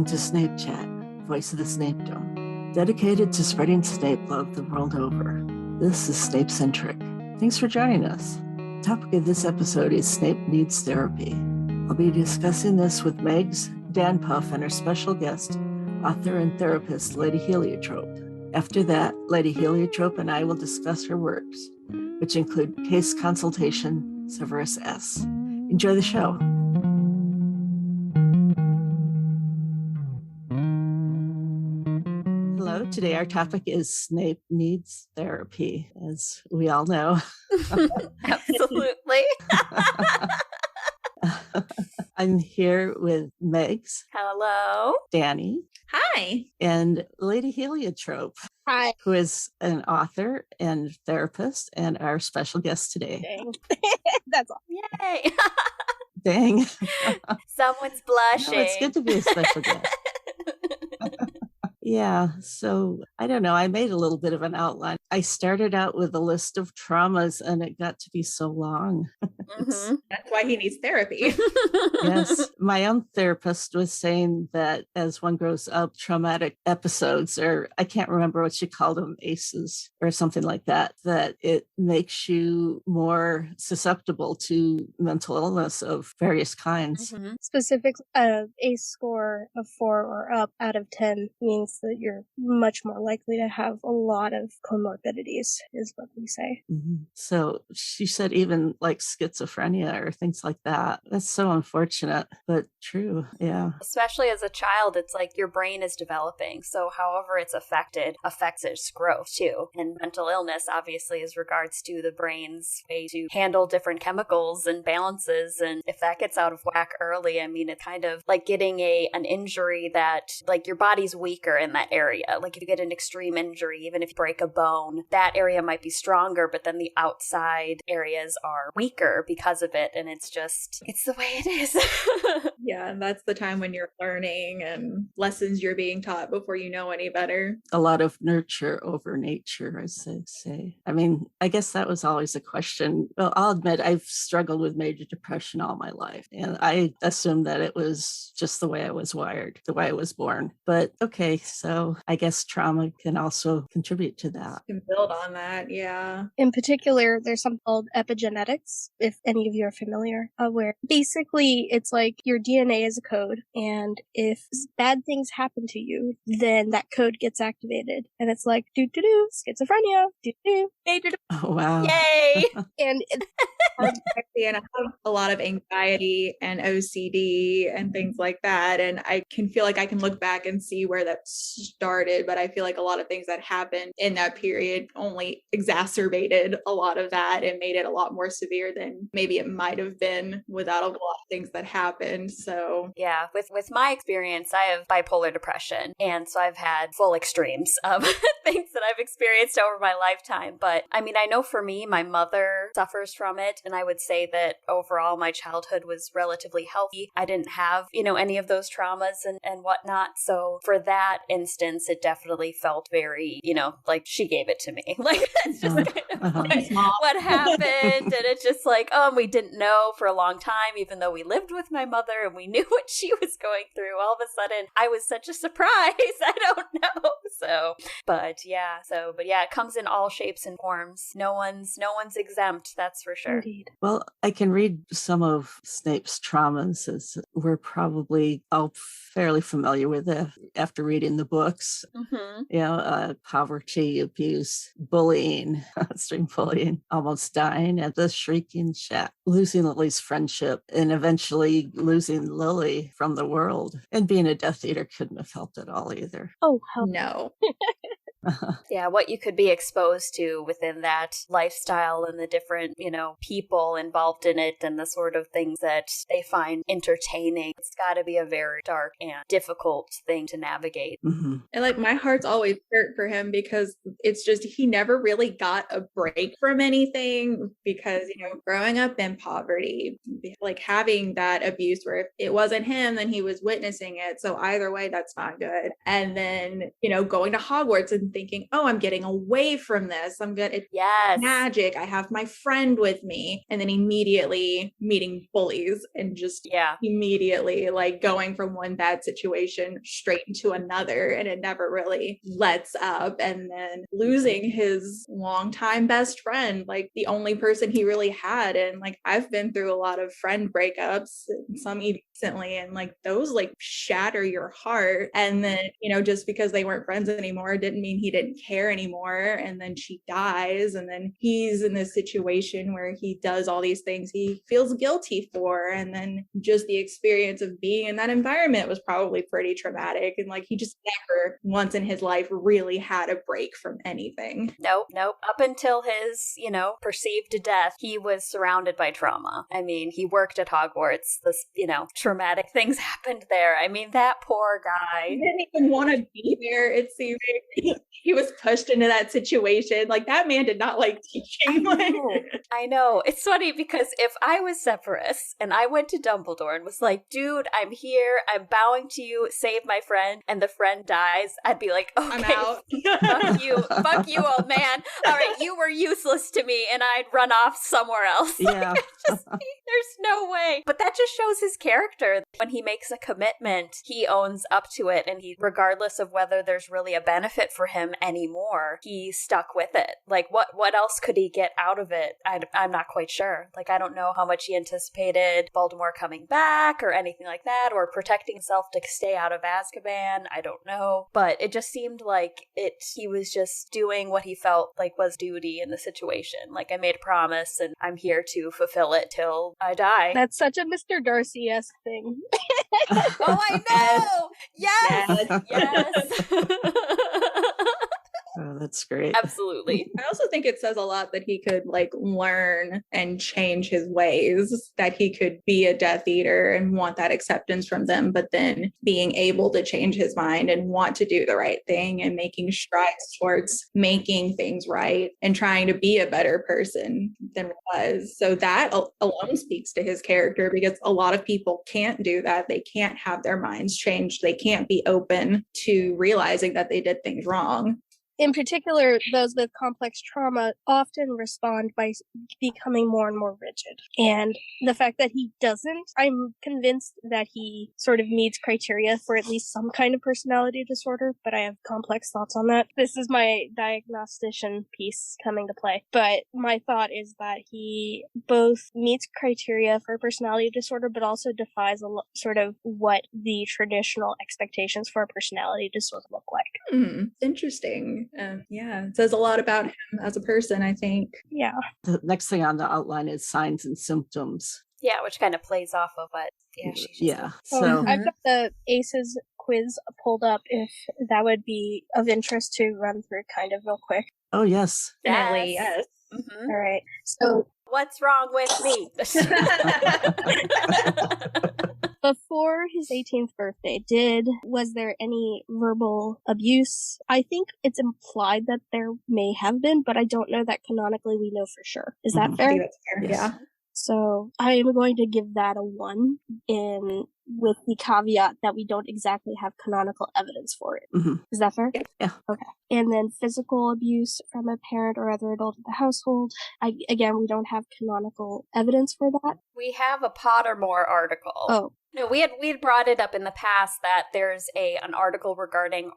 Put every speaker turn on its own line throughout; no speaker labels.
to Snape Chat, voice of the Snapedom, dedicated to spreading Snape love the world over. This is Snapecentric. Thanks for joining us. The topic of this episode is Snape Needs Therapy. I'll be discussing this with Megs, danpuff, and our special guest, author and therapist, LadyHeliotrope. After that, LadyHeliotrope and I will discuss her works, which include Case Consultation, Severus S. Enjoy the show. Hello, today our topic is Snape Needs Therapy, as we all know.
Absolutely.
I'm here with Megs.
Hello.
Danny.
Hi.
And LadyHeliotrope.
Hi.
Who is an author and therapist and our special guest today.
Dang. That's all.
Yay.
Dang.
Someone's blushing.
No, it's good to be a special guest. Yeah, so I don't know. I made a little bit of an outline. I started out with a list of traumas and it got to be so long.
Mm-hmm. That's why he needs therapy.
Yes. My own therapist was saying that as one grows up, traumatic episodes, or I can't remember what she called them, ACEs or something like that, that it makes you more susceptible to mental illness of various kinds.
Mm-hmm. Specifically, ACE score of 4 or up out of 10 means that you're much more likely to have a lot of comorbidities, is what we say.
Mm-hmm. So she said even like schizophrenia or things like that. That's so unfortunate, but true. Yeah.
Especially as a child, it's like your brain is developing. So however it's affected affects its growth too. And mental illness obviously is regards to the brain's way to handle different chemicals and balances. And if that gets out of whack early, I mean, it's kind of like getting an injury that like your body's weaker in that area. Like if you get an extreme injury, even if you break a bone, that area might be stronger, but then the outside areas are weaker because of it. And it's the way it is.
Yeah, and that's the time when you're learning and lessons you're being taught before you know any better.
A lot of nurture over nature, as they say. I mean, I guess that was always a question. Well, I'll admit I've struggled with major depression all my life. And I assumed that it was just the way I was wired, the way I was born. But okay, so I guess trauma can also contribute to that.
You can build on that, yeah.
In particular, there's something called epigenetics, if any of you are familiar, where basically it's like your DNA is a code, and if bad things happen to you, then that code gets activated. And it's like, do-do-do, schizophrenia, do-do-do, do-do-do.
Oh, wow.
Yay!
And
And I have a lot of anxiety and OCD and things like that. And I can feel like I can look back and see where that started, but I feel like a lot of things that happened in that period only exacerbated a lot of that and made it a lot more severe than maybe it might have been without a lot of things that happened. So
yeah, with my experience, I have bipolar depression. And so I've had full extremes of things that I've experienced over my lifetime. But I mean, I know for me, my mother suffers from it. And I would say that overall, my childhood was relatively healthy. I didn't have, any of those traumas and whatnot. So for that instance, it definitely felt very, like she gave it to me. Like, that's just kind of like what happened. And it's just like, we didn't know for a long time, even though we lived with my mother and we knew what she was going through. All of a sudden, I was such a surprise. I don't know. But yeah, it comes in all shapes and forms. No one's exempt. That's for sure.
Indeed.
Well, I can read some of Snape's traumas, as we're probably all fairly familiar with it after reading the books.
Mm-hmm.
Poverty, abuse, bullying, extreme bullying, almost dying at the Shrieking Shack, losing Lily's friendship, and eventually losing Lily from the world. And being a Death Eater couldn't have helped at all either.
Oh, hell
no.
Yeah, what you could be exposed to within that lifestyle and the different, people involved in it and the sort of things that they find entertaining. It's got to be a very dark and difficult thing to navigate.
Mm-hmm.
And like my heart's always hurt for him because it's just he never really got a break from anything because, growing up in poverty, like having that abuse where if it wasn't him, then he was witnessing it. So either way, that's not good. And then, going to Hogwarts and thinking, oh, I'm getting away from this. It's
Yes.
magic. I have my friend with me. And then immediately meeting bullies and just immediately like going from one bad situation straight into another. And it never really lets up. And then losing his longtime best friend, like the only person he really had. And like I've been through a lot of friend breakups, some even recently, and like those like shatter your heart. And then, you know, just because they weren't friends anymore didn't mean he didn't care anymore. And then she dies, and then he's in this situation where he does all these things he feels guilty for. And then just the experience of being in that environment was probably pretty traumatic. And like he just never once in his life really had a break from anything.
Nope. Up until his, you know, perceived death, he was surrounded by trauma. I mean, he worked at Hogwarts. This, you know, traumatic things happened there. I mean, that poor guy.
He didn't even want to be there, it seemed. He was pushed into that situation. Like, that man did not like teaching.
I know. It's funny because if I was Severus and I went to Dumbledore and was like, dude, I'm here, I'm bowing to you, save my friend, and the friend dies, I'd be like, okay,
I'm out.
Fuck you, old man. All right, you were useless to me, and I'd run off somewhere else.
Yeah.
There's no way. But that just shows his character. When he makes a commitment, he owns up to it, and he, regardless of whether there's really a benefit for him anymore, he's stuck with it. Like, what else could he get out of it? I'm not quite sure. Like, I don't know how much he anticipated Voldemort coming back or anything like that, or protecting himself to stay out of Azkaban. I don't know. But it just seemed like he was just doing what he felt like was duty in the situation. Like, I made a promise and I'm here to fulfill it till I die.
That's such a Mr. Darcy-esque thing.
Oh, I know! Yes!
Oh, that's great.
Absolutely.
I also think it says a lot that he could like learn and change his ways, that he could be a Death Eater and want that acceptance from them, but then being able to change his mind and want to do the right thing and making strides towards making things right and trying to be a better person than was. So that alone speaks to his character, because a lot of people can't do that. They can't have their minds changed. They can't be open to realizing that they did things wrong.
In particular, those with complex trauma often respond by becoming more and more rigid. And the fact that he doesn't, I'm convinced that he sort of meets criteria for at least some kind of personality disorder, but I have complex thoughts on that. This is my diagnostician piece coming to play. But my thought is that he both meets criteria for a personality disorder, but also defies sort of what the traditional expectations for a personality disorder look like.
Interesting. Yeah, it says a lot about him as a person, I think.
Yeah.
The next thing on the outline is signs and symptoms.
Yeah, which kind of plays off of what,
So
I've got the ACEs quiz pulled up if that would be of interest to run through kind of real quick.
Oh, yes.
Definitely, yes.
Mm-hmm. All right. So
what's wrong with me?
Before his 18th birthday, was there any verbal abuse? I think it's implied that there may have been, but I don't know that canonically we know for sure. Is that fair?
I think that's fair.
Yes.
Yeah.
So I am going to give that a 1 with the caveat that we don't exactly have canonical evidence for it.
Mm-hmm.
Is that fair?
Yeah.
Okay. And then physical abuse from a parent or other adult in the household. Again, we don't have canonical evidence for that.
We have a Pottermore article.
Oh.
No, we had brought it up in the past that there's an article regarding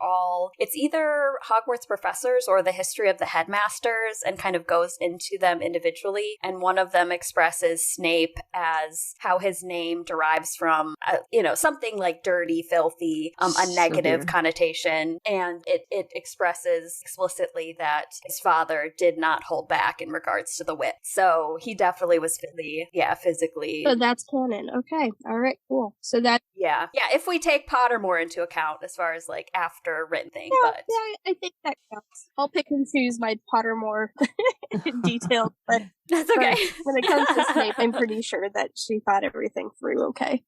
it's either Hogwarts professors or the history of the headmasters, and kind of goes into them individually. And one of them expresses Snape as how his name derives from, something like dirty, filthy, a negative connotation. And it expresses explicitly that his father did not hold back in regards to the whip. So he definitely was physically.
So that's canon. Okay. All right. Cool. So that
if we take Pottermore into account as far as like after written thing, but
I think that counts. I'll pick and choose my Pottermore details, but
That's okay.
When it comes to Snape, I'm pretty sure that she thought everything through okay.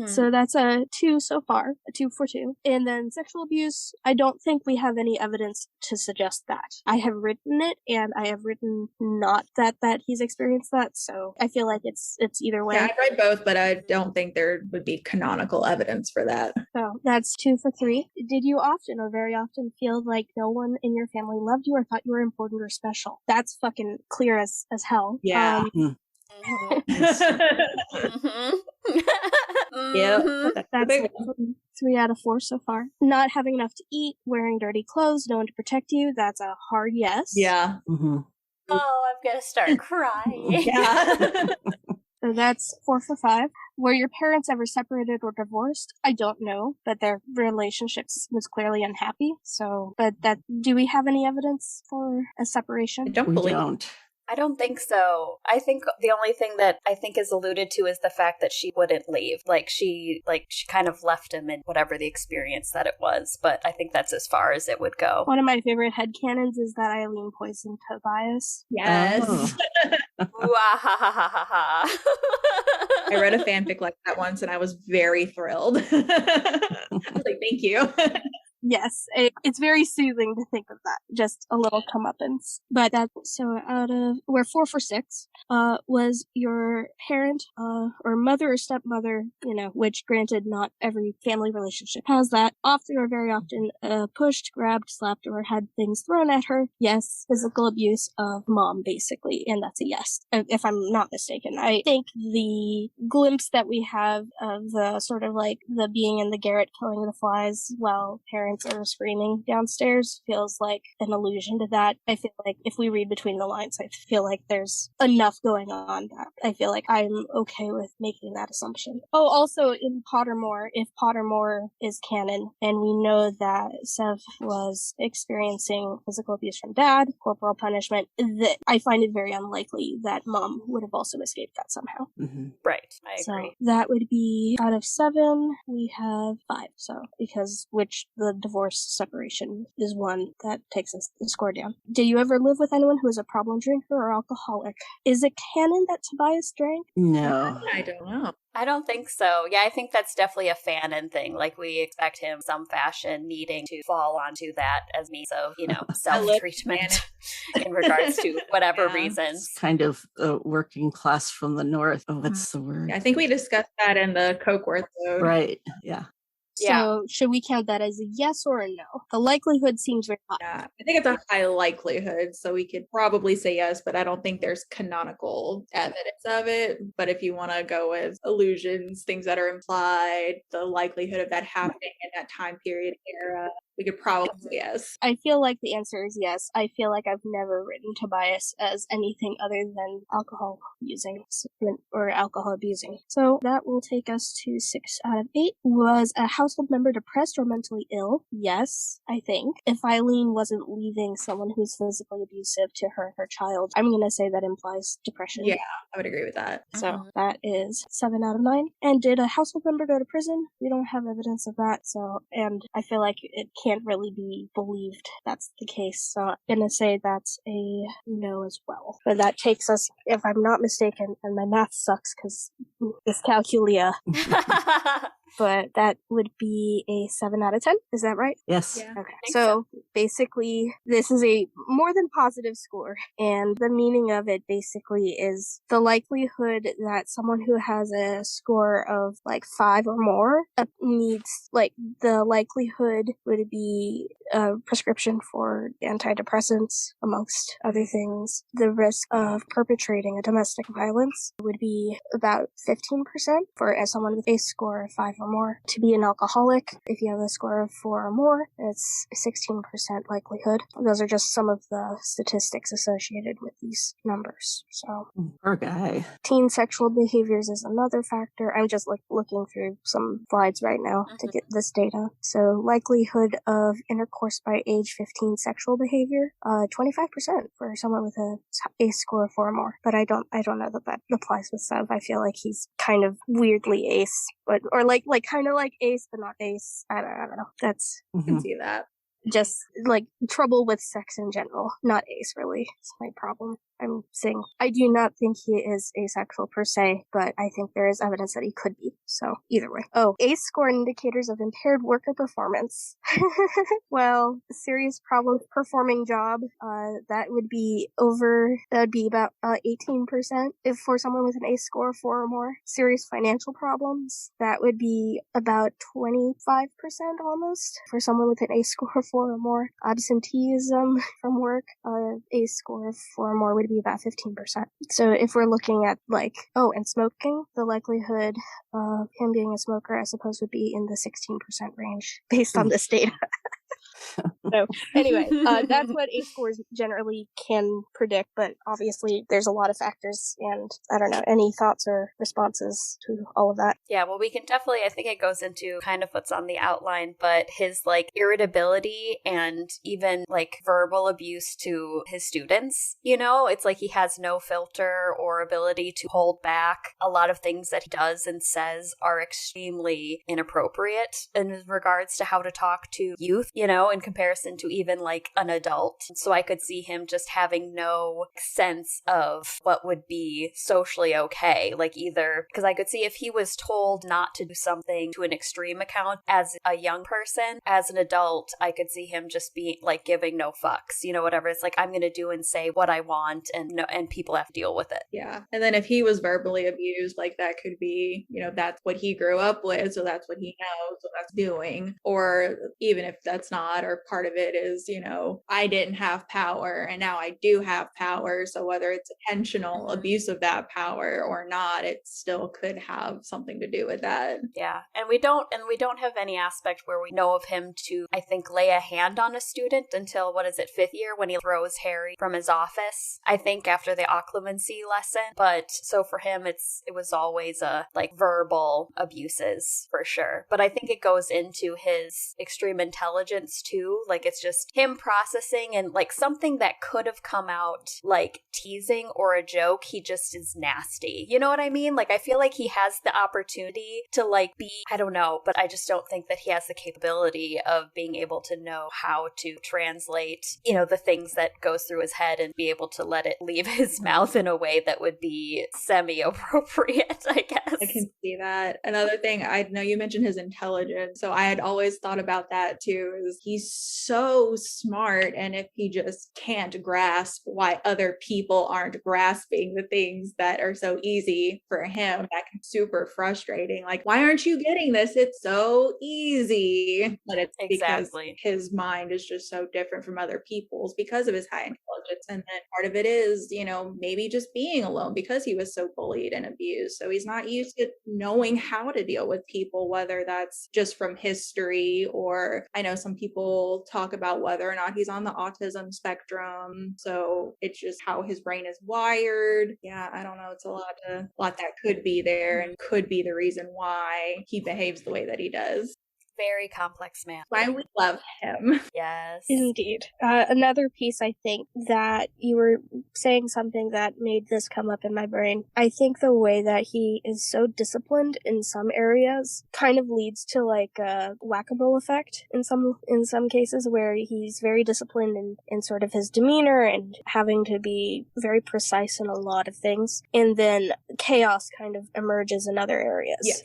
So that's a 2 so far, a 2 for 2. And then sexual abuse, I don't think we have any evidence to suggest that. I have written it, and I have written not that he's experienced that, so I feel like it's either way.
Yeah, I read both, but I don't think there would be canonical evidence for that.
So that's 2 for 3. Did you often or very often feel like no one in your family loved you or thought you were important or special? That's fucking clear as hell.
Yeah.
Yeah, that's 3 out of 4 so far. Not having enough to eat, wearing dirty clothes, no one to protect you, that's a hard yes.
Yeah.
Oh, I'm gonna start crying.
Yeah.
So that's 4 for 5. Were your parents ever separated or divorced? I don't know, but their relationship was clearly unhappy. So, do we have any evidence for a separation?
I don't believe.
Don't.
I don't think so. I think the only thing that I think is alluded to is the fact that she wouldn't leave. She kind of left him in whatever the experience that it was, but I think that's as far as it would go.
One of my favorite headcanons is that Eileen poisoned Tobias.
Yes.
Wahahaha.
I read a fanfic like that once and I was very thrilled. I was like, thank you.
Yes, it's very soothing to think of that. Just a little comeuppance. But so we're 4 for 6. Was your parent, or mother or stepmother, which granted not every family relationship has that, often or very often, pushed, grabbed, slapped, or had things thrown at her? Yes. Physical abuse of mom, basically. And that's a yes, if I'm not mistaken. I think the glimpse that we have of the sort of like the being in the garret killing the flies while parents are screaming downstairs feels like an allusion to that. I feel like if we read between the lines, I feel like there's enough going on that I feel like I'm okay with making that assumption. Oh, also in Pottermore, if Pottermore is canon, and we know that Sev was experiencing physical abuse from dad, corporal punishment, that I find it very unlikely that mom would have also escaped that somehow.
Right, I agree.
That would be out of 7, we have 5. So, because which the divorce separation is one that takes us the score down. Did you ever live with anyone who is a problem drinker or alcoholic? Is it canon that Tobias drank?
No.
I don't know.
I don't think so. Yeah, I think that's definitely a fanon thing. Like, we expect him some fashion needing to fall onto that as means of, self-treatment in regards to whatever reasons.
Kind of working class from the north. Oh, what's the word?
I think we discussed that in the Cokeworth episode.
Right, yeah.
So, should we count that as a yes or a no? The likelihood seems very high.
Yeah, I think it's a high likelihood, so we could probably say yes, but I don't think there's canonical evidence of it. But if you want to go with illusions, things that are implied, the likelihood of that happening in that time period era, we could probably say yes.
I feel like the answer is yes. I feel like I've never written Tobias as anything other than alcohol using or alcohol abusing. So that will take us to 6 out of 8. Was a household member depressed or mentally ill? Yes, I think. If Eileen wasn't leaving someone who's physically abusive to her child, I'm going to say that implies depression.
Yeah, I would agree with that.
So that is 7 out of 9. And did a household member go to prison? We don't have evidence of that. So, and I feel like it can't really be believed that's the case. So I'm gonna say that's a no as well. But that takes us, if I'm not mistaken, and my math sucks because dyscalculia, but that would be a 7 out of 10. Is that right?
Yes.
Yeah.
Okay. So basically, this is a more than positive score. And the meaning of it basically is the likelihood that someone who has a score of like 5 or more needs, like, the likelihood would be a prescription for antidepressants, amongst other things. The risk of perpetrating a domestic violence would be about 15% for someone with a score of 5 or more. To be an alcoholic, if you have a score of 4 or more, it's 16% likelihood. Those are just some of the statistics associated with these numbers. So,
Poor guy.
teen sexual behaviors is another factor. I'm just looking through some slides right now to get this data. So, likelihood of intercourse by age 15 sexual behavior, 25% for someone with a score of 4 or more. But I don't know that applies with Sev. I feel like he's kind of weirdly ace, but or like kind of like ace, but not ace. I don't know. That's
I can see that.
just like trouble with sex in general, not ace really. It's my problem. I'm saying I do not think he is asexual per se, but I think there is evidence that he could be. So either way. Oh, ACE score indicators of impaired worker performance. Well, serious problem performing job, that would be about 18% if for someone with an ACE score of 4 or more. Serious financial problems, that would be about 25% almost for someone with an ACE score of 4 or more. Absenteeism from work, ACE score of 4 or more would be about 15%. So if we're looking at and smoking, the likelihood of him being a smoker, I suppose, would be in the 16% range based on this data. So anyway, that's what ACE scores generally can predict, but obviously there's a lot of factors, and I don't know, any thoughts or responses to all of that?
Yeah, well, we can definitely, I think it goes into kind of what's on the outline, but his irritability and even verbal abuse to his students, it's like he has no filter or ability to hold back. A lot of things that he does and says are extremely inappropriate in regards to how to talk to youth, in comparison to even an adult. So I could see him just having no sense of what would be socially okay. Either because I could see if he was told not to do something to an extreme account as a young person, as an adult, I could see him just being giving no fucks, whatever. It's I'm going to do and say what I want, and people have to deal with it.
Yeah. And then if he was verbally abused, that could be, that's what he grew up with. So that's what he knows. So that's doing. Or even if that's not, or part of it is, I didn't have power and now I do have power. So whether it's intentional abuse of that power or not, it still could have something to do with that.
Yeah. And we don't have any aspect where we know of him to, I think, lay a hand on a student until, 5th year when he throws Harry from his office, I think after the occlumency lesson. But so for him, it was always verbal abuses for sure. But I think it goes into his extreme intelligence too. It's just him processing and something that could have come out teasing or a joke. He just is nasty. You know what I mean? I feel like he has the opportunity to be, I don't know, but I just don't think that he has the capability of being able to know how to translate, the things that goes through his head and be able to let it leave his mouth in a way that would be semi-appropriate, I guess.
I can see that. Another thing, I know you mentioned his intelligence. So I had always thought about that too, is he's so smart. And if he just can't grasp why other people aren't grasping the things that are so easy for him, that can be super frustrating. Why aren't you getting this? It's so easy. But it's
exactly
because his mind is just so different from other people's because of his high intelligence. And then part of it is, maybe just being alone because he was so bullied and abused. So he's not used to knowing how to deal with people, whether that's just from history, or I know some people talk about whether or not he's on the autism spectrum. So it's just how his brain is wired. Yeah, I don't know. It's a lot that could be there and could be the reason why he behaves the way that he does.
Very complex man.
Why we love him.
Yes.
Indeed. Another piece, I think, that you were saying something that made this come up in my brain. I think the way that he is so disciplined in some areas kind of leads to a whack-a-mole effect in some cases, where he's very disciplined in sort of his demeanor and having to be very precise in a lot of things. And then chaos kind of emerges in other areas.
Yes.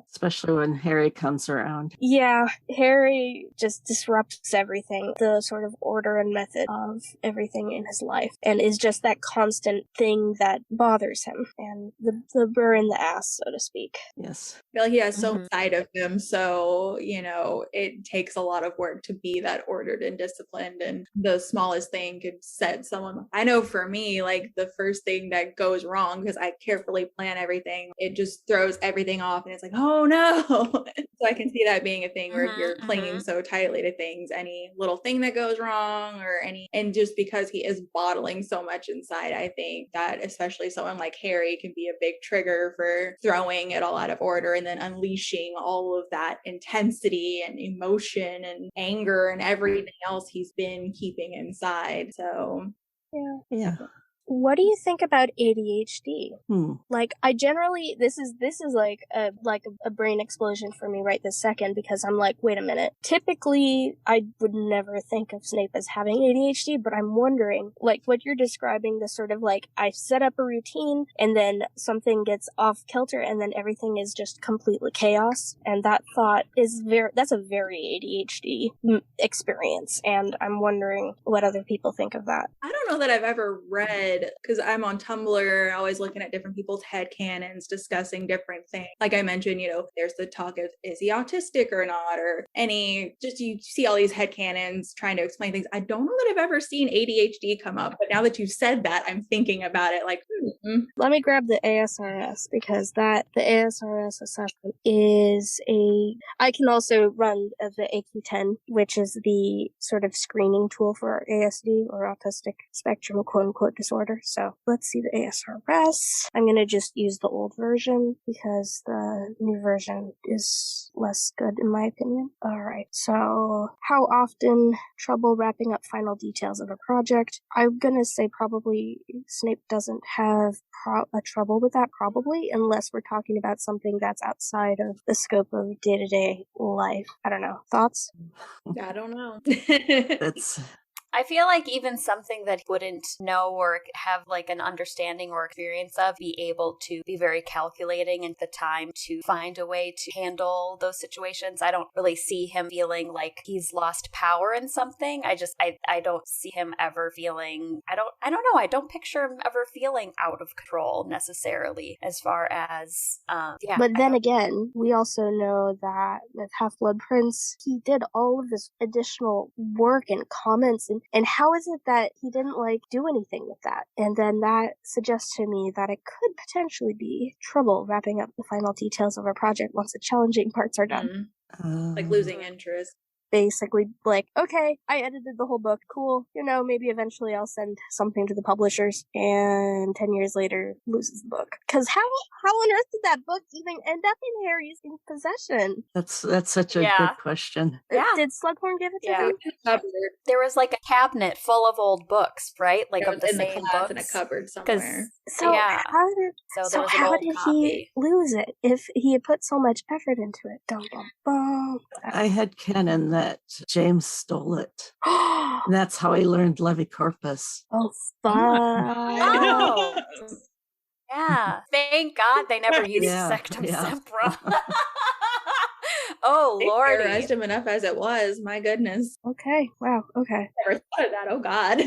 Especially when Harry comes around.
Yeah, Harry just disrupts everything, the sort of order and method of everything in his life, and is just that constant thing that bothers him, and the burr in the ass, so to speak.
Yes.
I feel like he has so much side of him, so, it takes a lot of work to be that ordered and disciplined, and the smallest thing could set someone. I know for me, the first thing that goes wrong, because I carefully plan everything, it just throws everything off, and it's oh no! So I can see that being a thing where you're clinging so tightly to things, any little thing that goes wrong and just because he is bottling so much inside, I think that especially someone like Harry can be a big trigger for throwing it all out of order and then unleashing all of that intensity and emotion and anger and everything else he's been keeping inside. So
yeah.
What do you think about ADHD?
Hmm.
Like, I generally, this is like a brain explosion for me right this second, because I'm like, wait a minute. Typically, I would never think of Snape as having ADHD, but I'm wondering, like, what you're describing, the sort of like, I set up a routine and then something gets off kilter and then everything is just completely chaos. And that thought is that's a very ADHD experience. And I'm wondering what other people think of that.
I don't know that I've ever read, because I'm on Tumblr, always looking at different people's headcanons, discussing different things. Like I mentioned, there's the talk of, is he autistic or not? Or you see all these headcanons trying to explain things. I don't know that I've ever seen ADHD come up, but now that you've said that, I'm thinking about it like,
Let me grab the ASRS, because the ASRS assessment is I can also run the AQ10, which is the sort of screening tool for ASD, or autistic spectrum quote-unquote disorder. So let's see the ASRS. I'm going to just use the old version because the new version is less good in my opinion. Alright, so how often trouble wrapping up final details of a project? I'm going to say probably Snape doesn't have a trouble with that, probably, unless we're talking about something that's outside of the scope of day-to-day life. I don't know. Thoughts?
I don't know.
That's
I feel like even something that he wouldn't know or have like an understanding or experience of, be able to be very calculating and the time to find a way to handle those situations. I don't really see him feeling like he's lost power in something. I don't see him ever feeling, I don't know. I don't picture him ever feeling out of control necessarily as far as, yeah.
But then again, we also know that with Half-Blood Prince, he did all of this additional work and comments, and how is it that he didn't do anything with that? And then that suggests to me that it could potentially be trouble wrapping up the final details of a project once the challenging parts are done.
Like losing interest.
Basically, okay, I edited the whole book, cool, maybe eventually I'll send something to the publishers, and 10 years later, loses the book. Because how on earth did that book even end up in Harry's possession?
That's such a good question.
Yeah.
Did Slughorn give it to him?
There was like a cabinet full of old books, right? Like of the same books.
In a cupboard somewhere.
So how did he lose it if he had put so much effort into it? Dum, bum, bum.
I had canon that James stole it. And that's how he learned Levicorpus.
Oh, fuck.
Oh. Yeah. Thank God they never used Sectum Sempra. Oh, Lord.
They terrorized him enough as it was. My goodness.
Okay. Wow. Okay.
Never thought of that. Oh, God.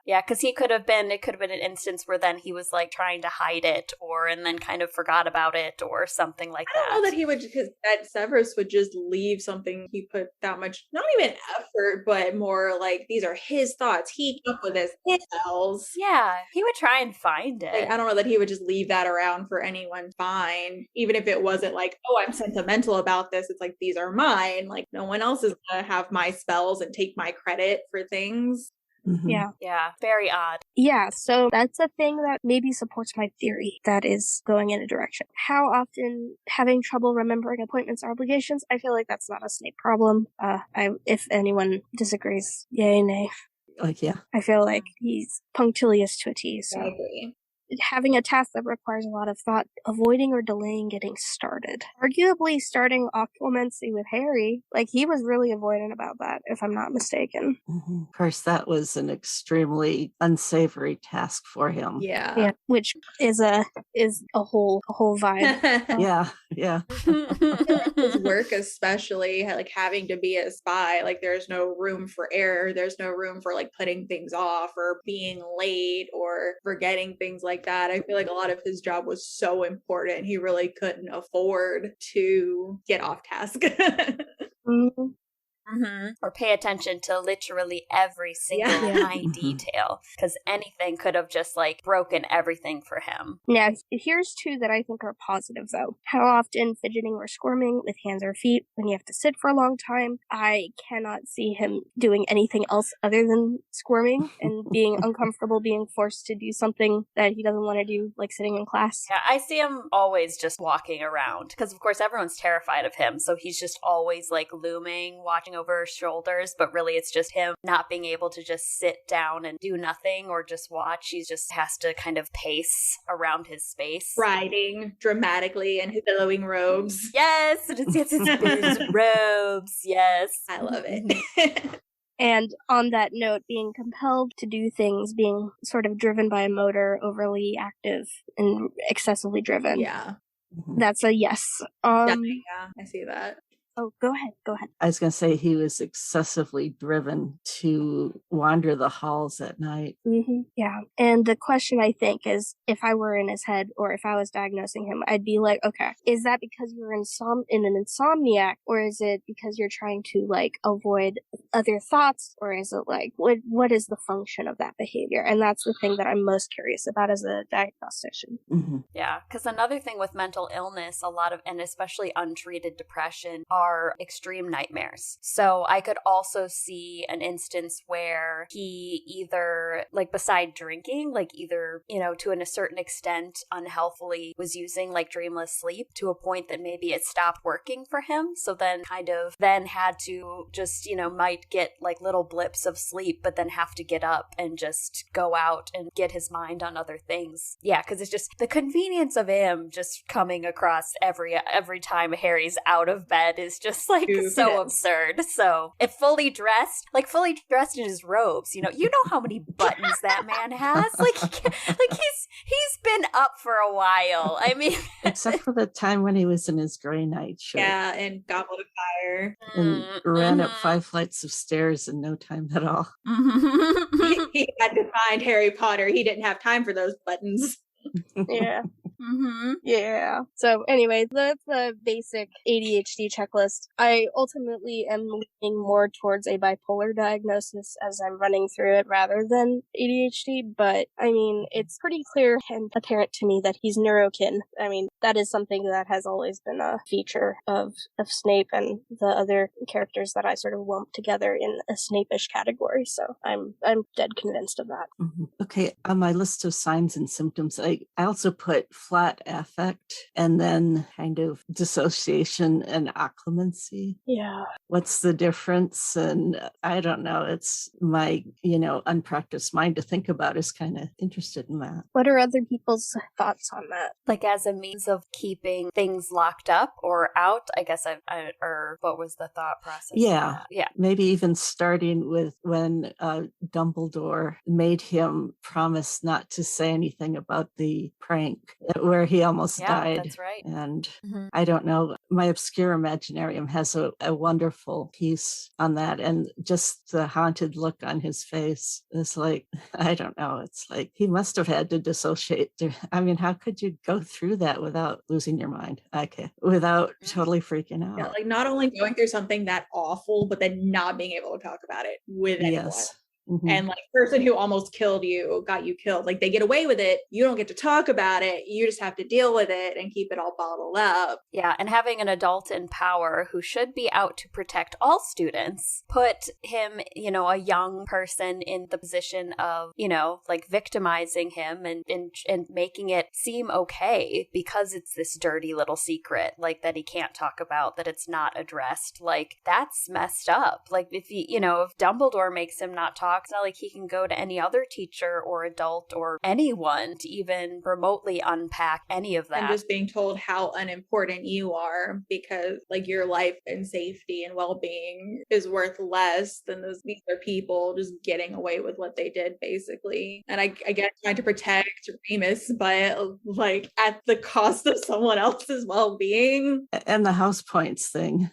Yeah, because it could have been an instance where then he was trying to hide it, and then kind of forgot about it or something like that.
I don't know that he would, because that Severus would just leave something he put that much, not even effort, but more these are his thoughts. He came up with this himself.
Yeah, he would try and find it.
I don't know that he would just leave that around for anyone to find, even if it wasn't oh, I'm sentimental about this. It's these are mine. No one else is going to have my spells and take my credit for things.
Mm-hmm.
Yeah, very odd.
Yeah, so that's a thing that maybe supports my theory that is going in a direction. How often having trouble remembering appointments or obligations? I feel like that's not a Snape problem. If anyone disagrees, yay, nay.
Yeah.
I feel like he's punctilious to a T. So.
I agree.
Having a task that requires a lot of thought, avoiding or delaying getting started. Arguably starting occlumency with Harry, he was really avoidant about that, if I'm not mistaken.
Mm-hmm. Of course, that was an extremely unsavory task for him.
Yeah, which is a whole vibe.
Yeah.
His work, especially having to be a spy, there's no room for error. There's no room for putting things off or being late or forgetting things like that. I feel like a lot of his job was so important. He really couldn't afford to get off task.
Mm-hmm.
Mm-hmm. Or pay attention to literally every single tiny detail, because anything could have just broken everything for him.
Now, here's two that I think are positive, though. How often fidgeting or squirming with hands or feet when you have to sit for a long time. I cannot see him doing anything else other than squirming and being uncomfortable, being forced to do something that he doesn't want to do, like sitting in class.
Yeah, I see him always just walking around, because of course everyone's terrified of him, so he's just always looming, watching over his shoulders, but really it's just him not being able to just sit down and do nothing or just watch. He just has to kind of pace around his space.
Riding dramatically in his billowing robes.
Yes, it's robes. Yes.
I love it.
And on that note, being compelled to do things, being sort of driven by a motor, overly active and excessively driven.
Yeah.
That's a yes.
Yeah, I see that.
Oh, go ahead.
I was going to say he was excessively driven to wander the halls at night.
Mm-hmm. Yeah. And the question, I think, is if I were in his head or if I was diagnosing him, I'd be like, okay, is that because you're in an insomniac, or is it because you're trying to like avoid other thoughts, or is it like, what is the function of that behavior? And that's the thing that I'm most curious about as a diagnostician.
Mm-hmm.
Yeah. Because another thing with mental illness, a lot of, and especially untreated depression, are extreme nightmares. So I could also see an instance where he either, like beside drinking, like either, to a certain extent unhealthily was using like dreamless sleep to a point that maybe it stopped working for him. So then then had to just, might get like little blips of sleep, but then have to get up and just go out and get his mind on other things. Yeah, because it's just the convenience of him just coming across every time Harry's out of bed is just like so absurd. So if fully dressed in his robes, you know how many buttons that man has. He's been up for a while. I mean,
except for the time when he was in his gray nightshirt.
Yeah, and Goblet of Fire,
and ran up 5 flights of stairs in no time at all.
He had to find Harry Potter. He didn't have time for those buttons.
Yeah.
Mm-hmm.
Yeah. So anyway, that's the basic ADHD checklist. I ultimately am leaning more towards a bipolar diagnosis as I'm running through it rather than ADHD, but I mean, it's pretty clear and apparent to me that he's neurokin. I mean, that is something that has always been a feature of Snape and the other characters that I sort of lump together in a Snape-ish category, so I'm dead convinced of that.
Mm-hmm. Okay, on my list of signs and symptoms, I also put flat affect and then kind of dissociation and occlumency.
Yeah.
What's the difference? And I don't know. It's my, unpracticed mind to think about is kind of interested in that.
What are other people's thoughts on that?
Like as a means of keeping things locked up or out, I guess or what was the thought process?
Yeah.
Yeah.
Maybe even starting with when Dumbledore made him promise not to say anything about the prank where he almost died.
That's right.
And I don't know, my obscure imaginarium has a wonderful piece on that, and just the haunted look on his face is like, I don't know, it's like he must have had to dissociate. I mean, how could you go through that without losing your mind? Okay, without totally freaking out.
Yeah, like not only going through something that awful, but then not being able to talk about it with anyone.
Yes. Mm-hmm.
And like person who almost got you killed, like they get away with it, you don't get to talk about it, you just have to deal with it and keep it all bottled up.
Yeah, and having an adult in power who should be out to protect all students put him, a young person in the position of, like victimizing him and making it seem okay because it's this dirty little secret, like that he can't talk about, that it's not addressed. Like that's messed up. Like if if Dumbledore makes him not talk, it's not like he can go to any other teacher or adult or anyone to even remotely unpack any of that.
And just being told how unimportant you are because like your life and safety and well-being is worth less than these other people just getting away with what they did, basically. And I guess trying to protect Remus, but like at the cost of someone else's well-being.
And the house points thing.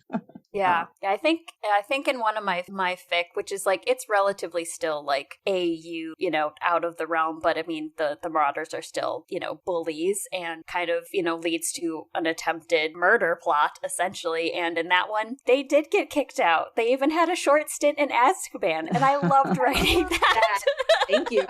Yeah. I think in one of my fic, which is like, it's relatively still like AU, out of the realm, but I mean, the Marauders are still, bullies and kind of, leads to an attempted murder plot, essentially. And in that one, they did get kicked out. They even had a short stint in Azkaban, and I loved writing that.
Thank you.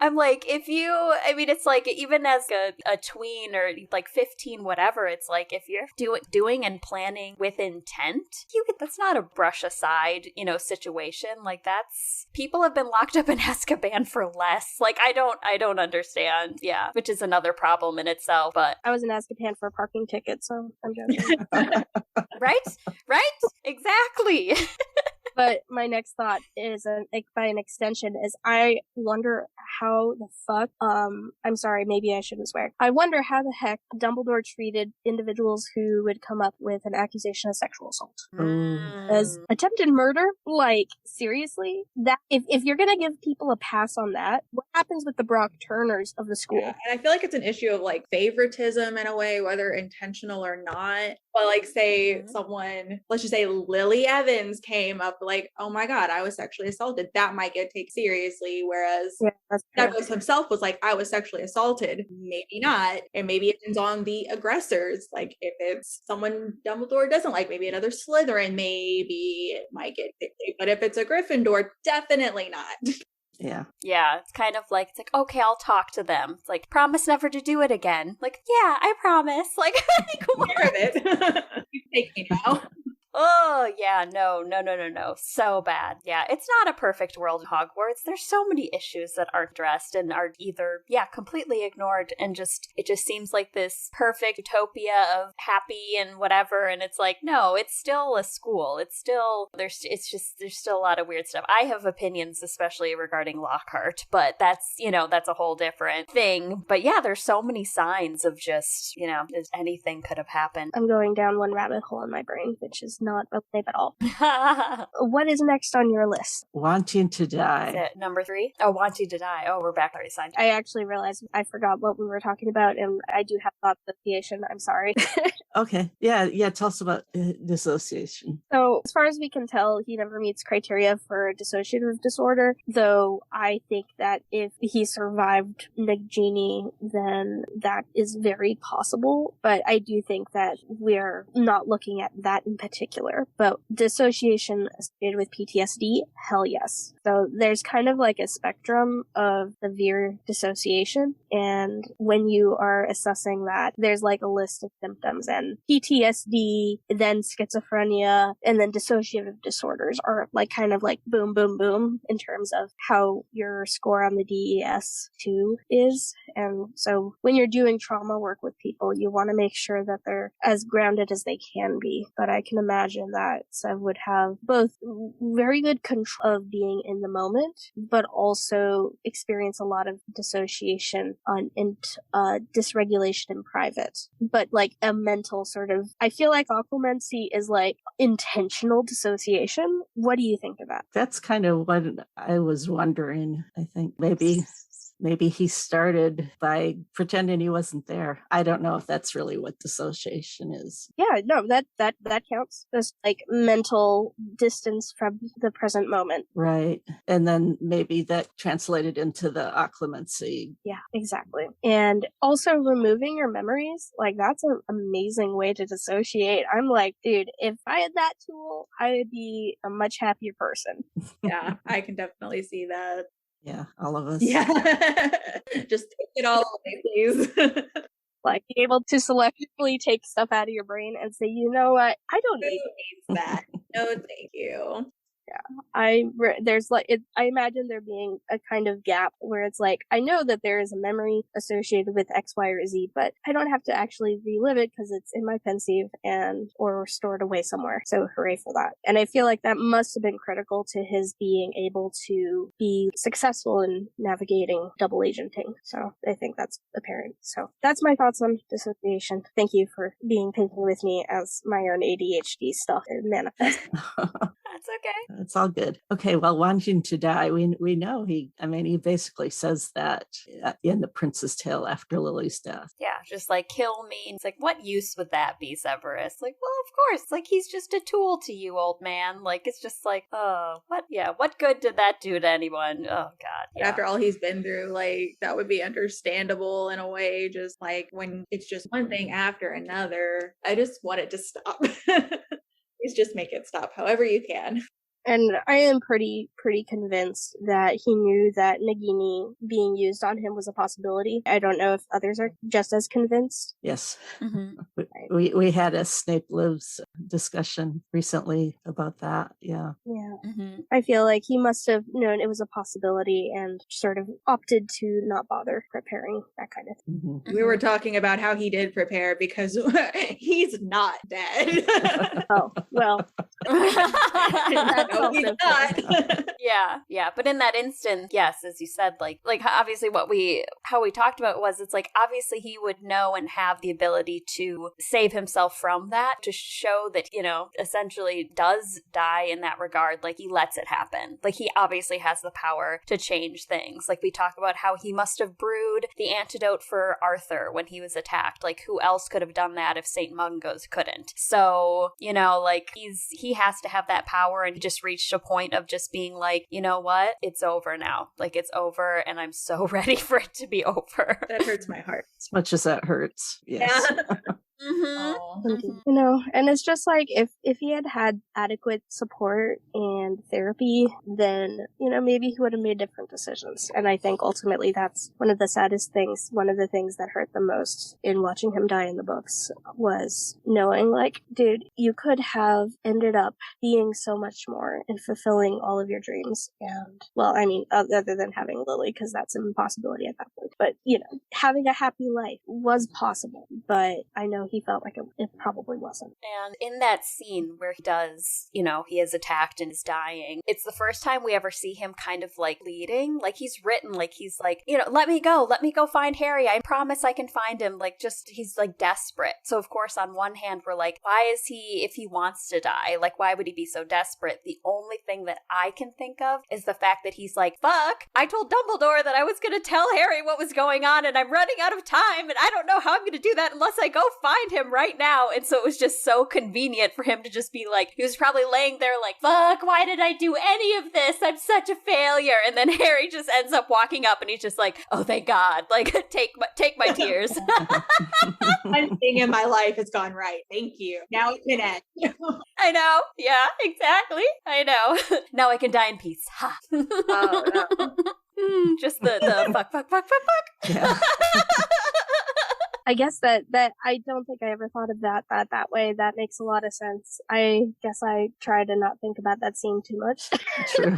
I'm like, it's like, even as a tween or like 15, whatever, it's like, if you're doing and planning with intent, that's not a brush aside, situation. Like, people have been locked up in Azkaban for less. Like, I don't understand. Yeah. Which is another problem in itself, but.
I was in Azkaban for a parking ticket, so I'm joking.
Right? Exactly.
But my next thought is, by an extension, is I wonder how the fuck, I'm sorry, maybe I shouldn't swear. I wonder how the heck Dumbledore treated individuals who would come up with an accusation of sexual assault. As attempted murder? Like, seriously? That if you're gonna give people a pass on that, what happens with the Brock Turners of the school?
Yeah, and I feel like it's an issue of like favoritism in a way, whether intentional or not. But like, say someone, let's just say Lily Evans came up like, oh my God, I was sexually assaulted. That might get taken seriously. Whereas Douglas himself was like, I was sexually assaulted. Maybe not. And maybe it depends on the aggressors. Like, if it's someone Dumbledore doesn't like, maybe another Slytherin, maybe it might get taken. But if it's a Gryffindor, definitely not.
Yeah.
Yeah, it's kind of like, okay, I'll talk to them. It's like, promise never to do it again. Like, yeah, I promise. Like, come on.
You take me now.
Oh, yeah, no. So bad. Yeah, it's not a perfect world in Hogwarts. There's so many issues that aren't addressed and are either, completely ignored, and it just seems like this perfect utopia of happy and whatever, and it's like, no, it's still a school. It's still, there's still a lot of weird stuff. I have opinions, especially regarding Lockhart, but that's a whole different thing. But yeah, there's so many signs of just, anything could have happened.
I'm going down one rabbit hole in my brain, which is not okay at all. What is next on your list?
Wanting to die.
Is it number 3? Oh, wanting to die. Oh, we're back. Already signed.
I actually realized I forgot what we were talking about, and I do have thought association. I'm sorry.
Okay. Yeah. Tell us about dissociation.
So, as far as we can tell, he never meets criteria for dissociative disorder, though I think that if he survived Nagini, then that is very possible. But I do think that we're not looking at that in particular. But dissociation associated with PTSD, hell yes. So there's kind of like a spectrum of severe dissociation, and when you are assessing that, there's like a list of symptoms, and PTSD, then schizophrenia, and then dissociative disorders are like kind of like boom, boom, boom in terms of how your score on the DES-2 is. And so when you're doing trauma work with people, you want to make sure that they're as grounded as they can be. But I can imagine that Sev would have both very good control of being in the moment, but also experience a lot of dissociation and dysregulation in private. But like a mental sort of, I feel like occlumency is like intentional dissociation. What do you think of that?
That's kind of what I was wondering. I think maybe he started by pretending he wasn't there. I don't know if that's really what dissociation is.
Yeah, no, that counts. There's like mental distance from the present moment.
Right. And then maybe that translated into the occlumency.
Yeah, exactly. And also removing your memories, like that's an amazing way to dissociate. I'm like, dude, if I had that tool, I would be a much happier person.
Yeah, I can definitely see that.
Yeah, all of us.
Yeah. Just take it all away, please.
Like, being able to selectively take stuff out of your brain and say, you know what, I don't need
that. No, thank you.
Yeah, I imagine there being a kind of gap where it's like, I know that there is a memory associated with X, Y, or Z, but I don't have to actually relive it because it's in my pensieve or stored away somewhere. So hooray for that. And I feel like that must have been critical to his being able to be successful in navigating double agenting. So I think that's apparent. So that's my thoughts on dissociation. Thank you for being patient with me as my own ADHD stuff manifests.
That's okay.
It's all good. Okay, well, wanting to die, we know he basically says that in The Prince's Tale after Lily's death.
Yeah, just like, kill me. It's like, what use would that be, Severus? Like, well, of course. Like, he's just a tool to you, old man. Like, it's just like, oh, what? Yeah, what good did that do to anyone? Oh, God. Yeah.
After all he's been through, like, that would be understandable in a way, just like when it's just one thing after another. I just want it to stop. Please just make it stop however you can.
And I am pretty convinced that he knew that Nagini being used on him was a possibility. I don't know if others are just as convinced.
Yes.
Mm-hmm.
We had a Snape Lives discussion recently about that. Yeah.
Yeah.
Mm-hmm.
I feel like he must have known it was a possibility and sort of opted to not bother preparing, that kind of thing.
Mm-hmm.
We were talking about how he did prepare because he's not dead.
Oh, well. That's
No, he's
also
not.
Yeah. But in that instant, yes, as you said, like obviously how we talked about was, it's like, obviously he would know and have the ability to save himself from that, to show that, essentially does die in that regard. Like, he lets it happen. Like, he obviously has the power to change things. Like, we talk about how he must have brewed the antidote for Arthur when he was attacked. Like, who else could have done that if St. Mungo's couldn't? So, like, he has to have that power, and he just reached a point of just being like, you know what? It's over now. Like, it's over, and I'm so ready for it to be over.
That hurts my heart.
As much as that hurts. Yes.
Yeah.
Mm-hmm.
And it's just like, if he had adequate support and therapy, then, maybe he would have made different decisions. And I think ultimately that's one of the saddest things, one of the things that hurt the most in watching him die in the books, was knowing, like, dude, you could have ended up being so much more and fulfilling all of your dreams. And, well, I mean, other than having Lily, because that's an impossibility at that point. But, having a happy life was possible. But I know he felt like it probably wasn't.
And in that scene where he does, he is attacked and is dying, it's the first time we ever see him kind of like leading. Like, he's written, like, he's like, let me go find Harry. I promise I can find him. Like, he's like desperate. So of course, on one hand, we're like, why is he, if he wants to die, like, why would he be so desperate? The only thing that I can think of is the fact that he's like, fuck, I told Dumbledore that I was going to tell Harry what was going on, and I'm running out of time, and I don't know how I'm going to do that unless I go find him right now. And so it was just so convenient for him to just be like, he was probably laying there like, fuck, why did I do any of this? I'm such a failure. And then Harry just ends up walking up, and he's just like, oh, thank God, like, take my tears.
Everything in my life has gone right. Thank you. Now it can end.
I know. Yeah, exactly. I know. Now I can die in peace. Ha.
Oh, no.
Just the fuck.
Yeah.
I guess that I don't think I ever thought of that way. That makes a lot of sense. I guess I try to not think about that scene too much.
True.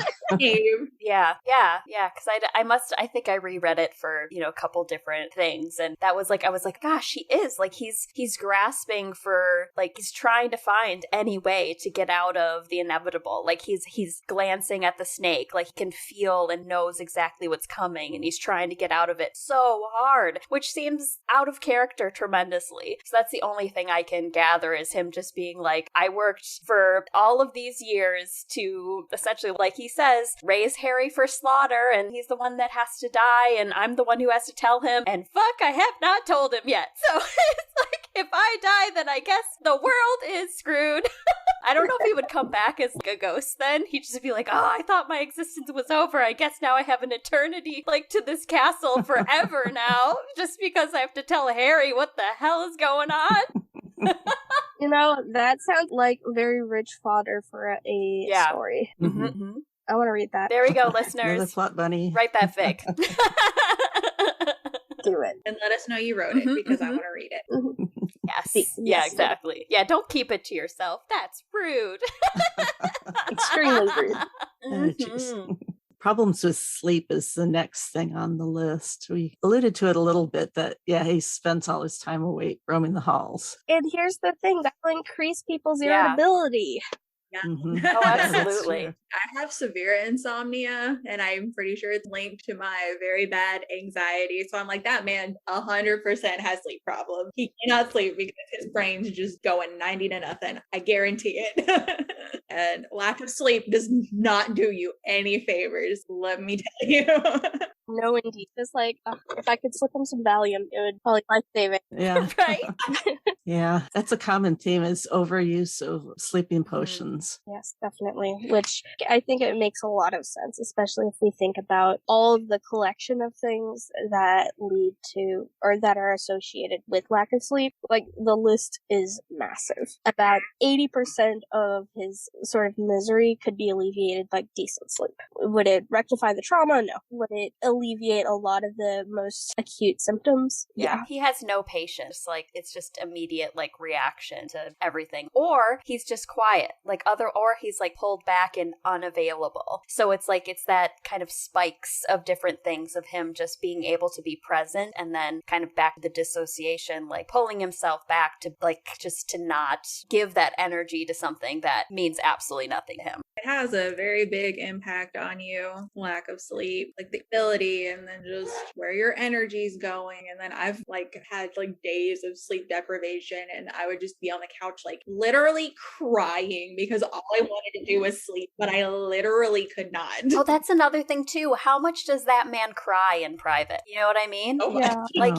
Yeah. Because I think I reread it for, a couple different things. And that was like, I was like, gosh, he is like, he's grasping for, like, he's trying to find any way to get out of the inevitable. Like, he's glancing at the snake, like, he can feel and knows exactly what's coming, and he's trying to get out of it so hard, which seems out of character tremendously. So that's the only thing I can gather, is him just being like, I worked for all of these years to essentially, like he says, raise Harry for slaughter, and he's the one that has to die, and I'm the one who has to tell him, and fuck, I have not told him yet. So it's like, if I die, then I guess the world is screwed. I don't know if he would come back as like a ghost then. He'd just be like, oh, I thought my existence was over. I guess now I have an eternity, like, to this castle forever now, just because I have to tell Harry what the hell is going on.
That sounds like very rich fodder for a story.
Mm-hmm.
I want to read that.
There we go,
Another
listeners.
plot bunny.
Write that fic.
Do it.
And let us know you wrote it, because I want to read it.
Yes. Yeah, exactly. Yeah, don't keep it to yourself. That's rude.
Extremely rude.
Jeez. Problems with sleep is the next thing on the list. We alluded to it a little bit that, he spends all his time awake roaming the halls.
And here's the thing, that will increase people's
Yeah.
irritability.
Yeah.
Mm-hmm.
Oh, absolutely.
I have severe insomnia, and I'm pretty sure it's linked to my very bad anxiety. So I'm like, that man 100% has sleep problems. He cannot sleep because his brain's just going 90 to nothing. I guarantee it. And lack of sleep does not do you any favors, let me tell you.
No, indeed. Just like, if I could slip him some Valium, it would probably life-saving.
Yeah.
Right?
Yeah, that's a common theme is overuse of sleeping potions.
Yes, definitely. Which I think it makes a lot of sense, especially if we think about all of the collection of things that lead to or that are associated with lack of sleep. Like, the list is massive. About 80% of his sort of misery could be alleviated by decent sleep. Would it rectify the trauma? No. Would it alleviate a lot of the most acute symptoms? Yeah.
He has no patience. Like, it's just immediate, like, reaction to everything. Or he's just quiet. Or he's, like, pulled back and unavailable. So it's like, it's that kind of spikes of different things of him just being able to be present and then kind of back to the dissociation, like, pulling himself back to, like, just to not give that energy to something that means absolutely nothing to him.
It has a very big impact on you, lack of sleep, like the ability and then just where your energy's going. And then I've like had like days of sleep deprivation and I would just be on the couch like literally crying because all I wanted to do was sleep, but I literally could not.
Oh, that's another thing too. How much does that man cry in private? You know what I mean?
Oh,
Yeah.
Like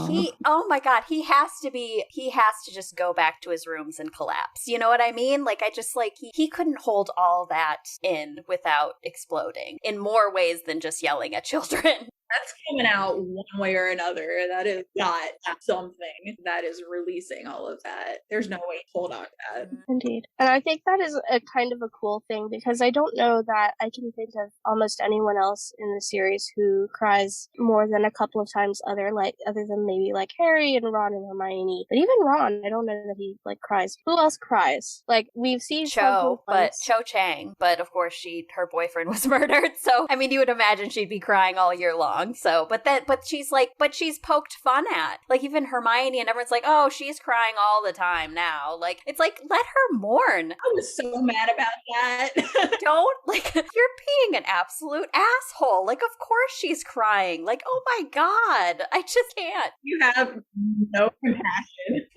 oh my God, he has to just go back to his rooms and collapse. You know what I mean? Like, I just like, he couldn't hold all that in without exploding in more ways than just yelling at children.
That's coming out one way or another. That is not something that is releasing all of that. There's no way to hold on to that.
Indeed. And I think that is a kind of a cool thing because I don't know that I can think of almost anyone else in the series who cries more than a couple of times other than maybe like Harry and Ron and Hermione. But even Ron, I don't know that he like cries. Who else cries? Like, we've seen
Cho Chang, but of course her boyfriend was murdered. So I mean, you would imagine she'd be crying all year long. So, but she's poked fun at. Like, even Hermione and everyone's like, oh, she's crying all the time now. Like, it's like, let her mourn.
I was so mad about that.
Don't, like, you're being an absolute asshole. Like, of course she's crying. Like, oh my God, I just can't.
You have no compassion.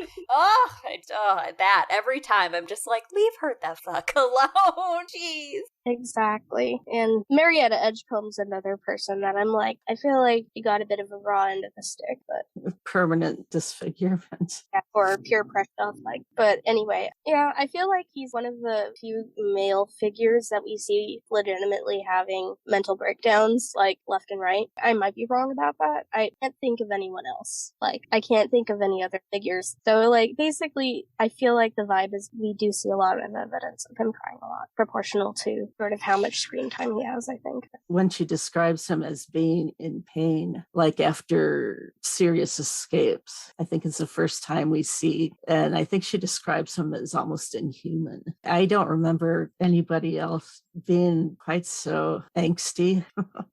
That every time I'm just like, leave her the fuck alone. Jeez.
Exactly. And Marietta Edgecombe's another person that I'm like, I feel like you got a bit of a raw end of the stick, but
permanent disfigurement.
Yeah, or pure pressure. Like, but anyway, yeah, I feel like he's one of the few male figures that we see legitimately having mental breakdowns, like left and right. I might be wrong about that. I can't think of anyone else. Like, I can't think of any other figures. So, like, basically, I feel like the vibe is we do see a lot of evidence of him crying a lot, proportional to sort of how much screen time he has, I think.
When she describes him as being in pain, like after serious escapes, I think it's the first time we see, and I think she describes him as almost inhuman. I don't remember anybody else being quite so angsty.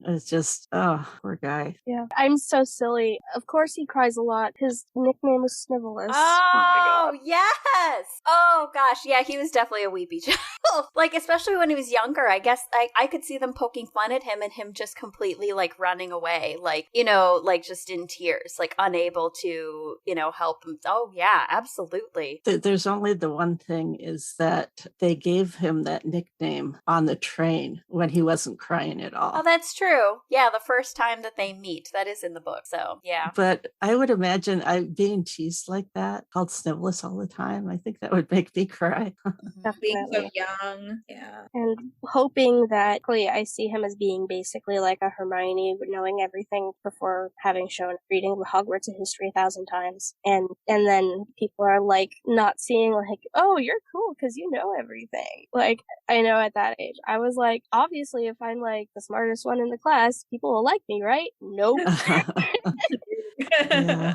It's just, oh, poor guy.
Yeah, I'm so silly. Of course he cries a lot. His nickname was Snivellus.
Oh yes! Oh gosh, yeah, he was definitely a weepy child. Like, especially when he was younger, I guess I could see them poking fun at him and him just completely, like, running away. Like, you know, like, just in tears, like, unable to, you know, help him. Oh yeah, absolutely.
There's only the one thing is that they gave him that nickname on the train when he wasn't crying at all.
Oh, that's true. Yeah, the first time that they meet, that is in the book. So, yeah.
But I would imagine being teased like that, called Snivellus all the time, I think that would make me cry.
Being so young. Yeah.
And hoping that, I see him as being basically like a Hermione, knowing everything before having reading Hogwarts: A History 1,000 times. And then people are like, not seeing like, oh, you're cool because you know everything. Like, I know at that age, I was like, obviously, if I'm like the smartest one in the class, people will like me, right? Nope.
Yeah.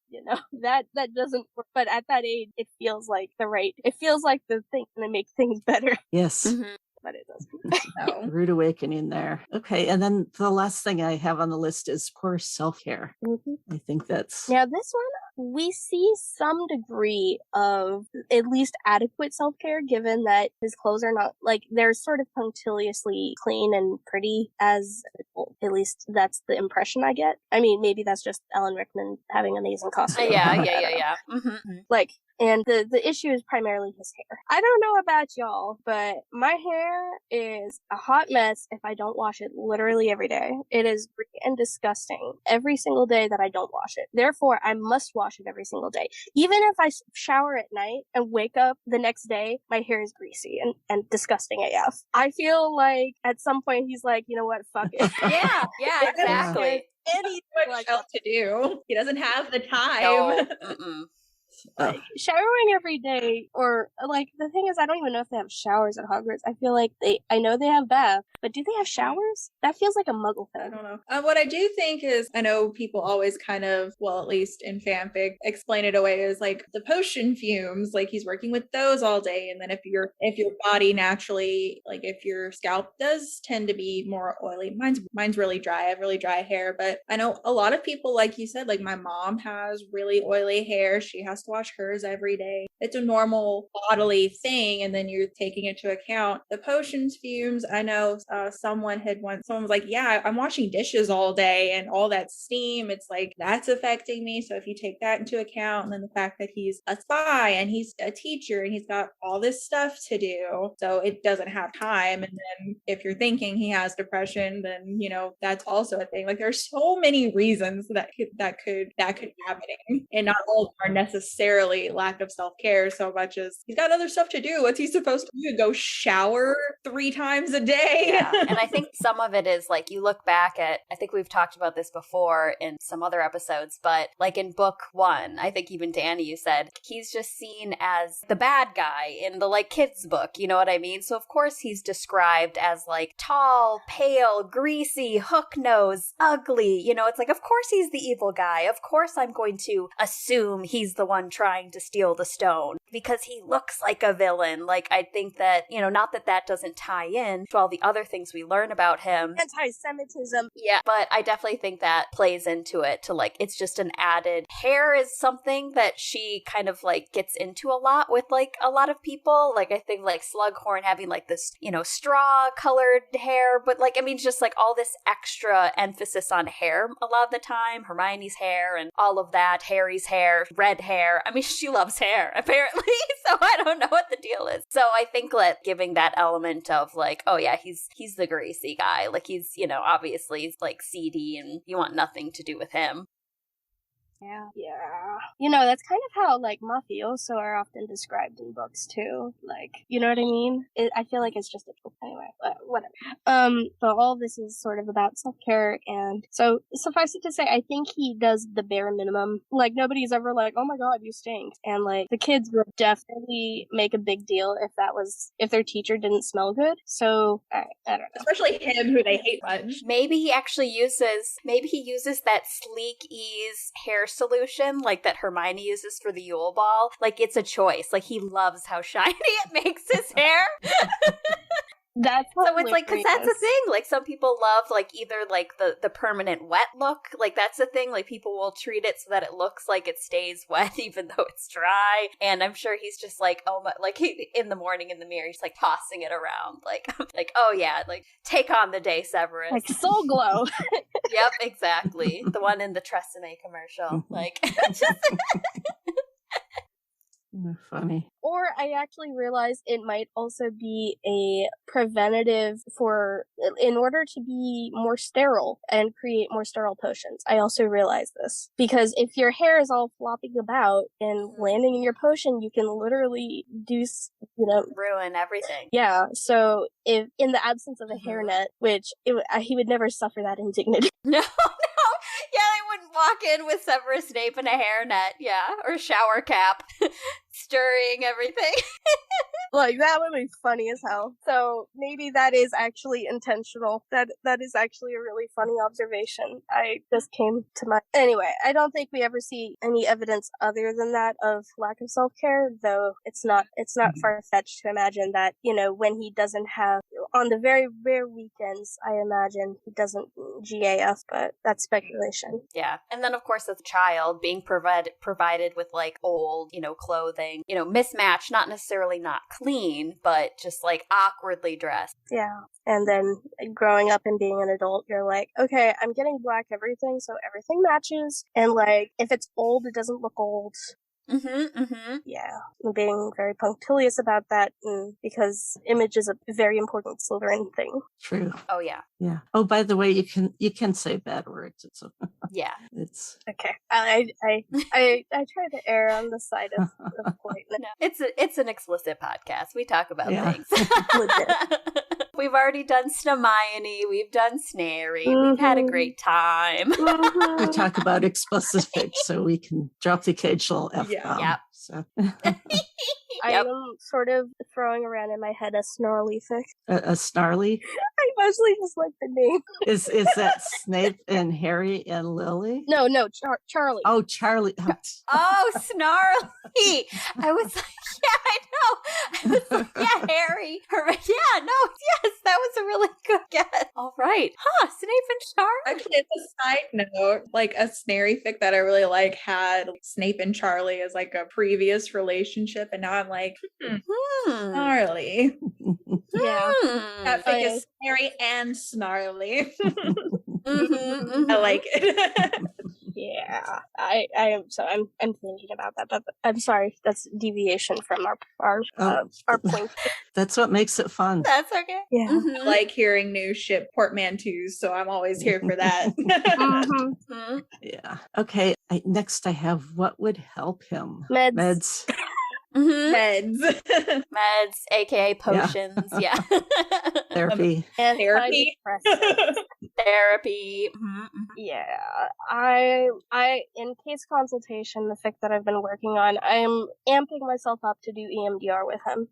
You know, that doesn't work. But at that age, it feels like the thing to make things better.
Yes.
Mm-hmm.
But it doesn't.
Rude awakening there. Okay, and then the last thing I have on the list is poor self-care.
Mm-hmm.
I think that's...
Now, this one, we see some degree of at least adequate self-care, given that his clothes are not, like, they're sort of punctiliously clean and pretty, as at least that's the impression I get. I mean, maybe that's just Alan Rickman having amazing costumes.
Yeah. Mm-hmm.
Like, and the issue is primarily his hair. I don't know about y'all, but my hair is a hot mess if I don't wash it literally every day. It is gritty and disgusting every single day that I don't wash it. Therefore, I must wash it every single day. Even if I shower at night and wake up the next day, my hair is greasy and disgusting AF. I feel like at some point he's like, you know what, fuck it.
Yeah, exactly.
Anything
Much else to do. He doesn't have the time.
No.
Like, showering every day, or like the thing is, I don't even know if they have showers at Hogwarts. I feel like I know they have baths, but do they have showers? That feels like a Muggle
I
thing.
don't know. What I do think is, I know people always kind of, well, at least in fanfic, explain it away as like the potion fumes, like he's working with those all day, and then if your body naturally, like if your scalp does tend to be more oily, mine's really dry. I have really dry hair, but I know a lot of people, like you said, like my mom has really oily hair. She has to wash hers every day. It's a normal bodily thing, and then you're taking into account the potions fumes. I know someone was like, yeah, I'm washing dishes all day and all that steam, it's like that's affecting me. So if you take that into account, and then the fact that he's a spy and he's a teacher and he's got all this stuff to do, so it doesn't have time. And then if you're thinking he has depression, then that's also a thing. Like there's so many reasons that could be happening, and not all of them are necessarily lack of self-care so much as he's got other stuff to do. What's he supposed to do? Go shower 3 times a day?
Yeah. And I think some of it is like you look back at, I think we've talked about this before in some other episodes, but like in book 1, I think even Danny, you said he's just seen as the bad guy in the like kids book, you know what I mean? So of course he's described as like tall, pale, greasy, hook nose, ugly, it's like of course he's the evil guy. Of course I'm going to assume he's the one trying to steal the stone because he looks like a villain. Like I think that, not that doesn't tie in to all the other things we learn about him.
Anti-Semitism.
Yeah, but I definitely think that plays into it to like, it's just an added. Hair is something that she kind of like gets into a lot with like a lot of people. Like I think like Slughorn having like this, straw colored hair, but like, I mean, just like all this extra emphasis on hair a lot of the time. Hermione's hair and all of that, Harry's hair, red hair. I mean, she loves hair apparently, so I don't know what the deal is. So I think that giving that element of like, oh yeah, he's the greasy guy. Like he's, obviously he's like seedy and you want nothing to do with him.
Yeah. That's kind of how, like, mafioso are often described in books, too. Like, you know what I mean? I feel like it's just a trope anyway, but whatever. But all this is sort of about self-care, and so, suffice it to say, I think he does the bare minimum. Like, nobody's ever like, oh my god, you stink. And, like, the kids would definitely make a big deal if their teacher didn't smell good. So, I don't know.
Especially him, who they hate much.
Maybe he actually uses that Sleek Ease hair solution like that Hermione uses for the Yule Ball. Like it's a choice. Like he loves how shiny it makes his hair.
That's
so it's like, because that's a thing. Like some people love like either like the permanent wet look. Like that's the thing. Like people will treat it so that it looks like it stays wet even though it's dry. And I'm sure he's just like, oh my, like in the morning in the mirror, he's like tossing it around. Like, oh yeah, like take on the day, Severus.
Like Soul Glow.
Yep, exactly. The one in the Tresemme commercial. Like just
funny.
Or I actually realized it might also be a preventative in order to be more sterile and create more sterile potions. I also realized this. Because if your hair is all flopping about and landing in your potion, you can literally
ruin everything.
Yeah, so if in the absence of a hairnet, which he would never suffer that indignity.
No. Yeah, they wouldn't walk in with Severus Snape and a hairnet, yeah, or shower cap, stirring everything.
Like, that would be funny as hell. So, maybe that is actually intentional. That is actually a really funny observation. I just came to mind. Anyway, I don't think we ever see any evidence other than that of lack of self-care, though it's not far-fetched to imagine that, when he doesn't have, on the very rare weekends, I imagine he doesn't GAF, but that's speculation.
Yeah. And then, of course, as a child, being provided with, like, old, clothing, mismatched, not necessarily not clean, but just, like, awkwardly dressed.
Yeah. And then growing up and being an adult, you're like, okay, I'm getting black everything, so everything matches. And, like, if it's old, it doesn't look old. Yeah, I'm being very punctilious about that because image is a very important Slytherin thing.
True.
Oh yeah.
Yeah. Oh, by the way, you can say bad words.
Yeah.
It's
okay. I try to err on the side of politeness.
No, it's an explicit podcast. We talk about things.
Legit.
We've already done Snamione. We've done Snary. We've had a great time.
we talk about explicit fic, so we can drop the occasional F-bomb.
Yep.
So.
I am sort of throwing around in my head a snarly fic.
A snarly?
I mostly just like the name.
Is that Snape and Harry and Lily?
No, Charlie.
Oh, Charlie.
Oh, snarly. I was like, yeah, I know. I was like, yeah, Harry. Yeah, no, yes, that was a really good guess. All right. Snape and Charlie.
Actually, it's a side note, like a Snary fic that I really like had Snape and Charlie as like a previous relationship, and now I'm like, Snarly.
Yeah.
That fic is Snary and Snarly. I like it.
Yeah, I'm thinking about that, but I'm sorry, that's deviation from our point.
That's what makes it fun.
That's okay.
Yeah,
I like hearing new ship portmanteaus, so I'm always here for that.
Yeah. Okay. Next, I have what would help him.
Meds.
Meds.
Meds, aka potions. Yeah.
Therapy.
And
Therapy.
Therapy.
Yeah, I in case consultation, the fic that I've been working on, I'm amping myself up to do EMDR with him,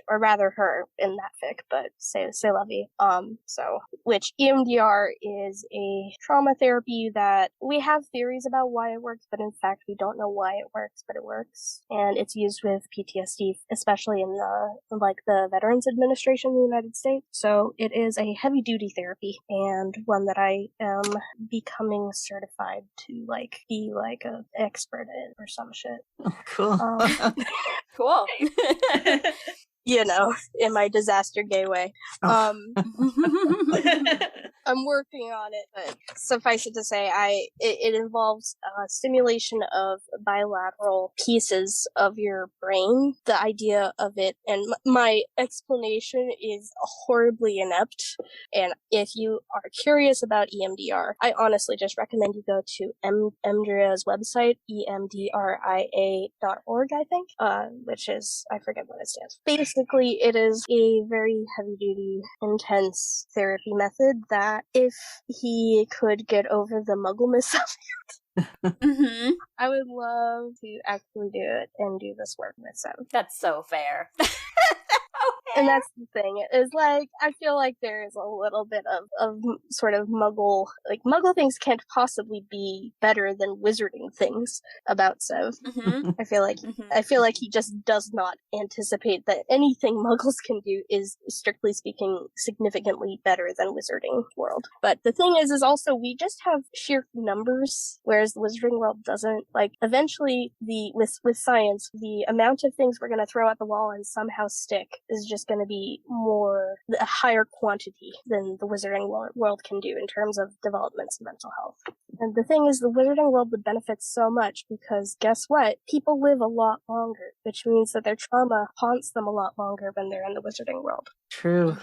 or rather her in that fic, but c'est la vie. Which EMDR is a trauma therapy that we have theories about why it works, but in fact we don't know why it works, but it works, and it's used with PTSD, especially in the Veterans Administration in the United States. So it is a heavy duty therapy, and one that I am becoming certified to be an expert in or some shit.
Oh, cool.
Cool.
In my disaster gay way. I'm working on it, but suffice it to say, it involves stimulation of bilateral pieces of your brain. The idea of it, and my explanation is horribly inept, and if you are curious about EMDR, I honestly just recommend you go to EMDRIA's website, emdria.org, I think, which is, I forget what it stands for. Basically, it is a very heavy-duty, intense therapy method that if he could get over the muggleness of it, I would love to actually do it and do this work with him.
That's so fair.
And that's the thing, is I feel like there is a little bit of sort of muggle things can't possibly be better than wizarding things about Sev. I feel like he just does not anticipate that anything muggles can do is, strictly speaking, significantly better than wizarding world. But the thing is also we just have sheer numbers, whereas the wizarding world doesn't. Eventually with science, the amount of things we're gonna throw at the wall and somehow stick is just going to be a higher quantity than the wizarding world can do in terms of developments in mental health. And the thing is, the wizarding world would benefit so much because guess what? People live a lot longer, which means that their trauma haunts them a lot longer when they're in the wizarding world.
True.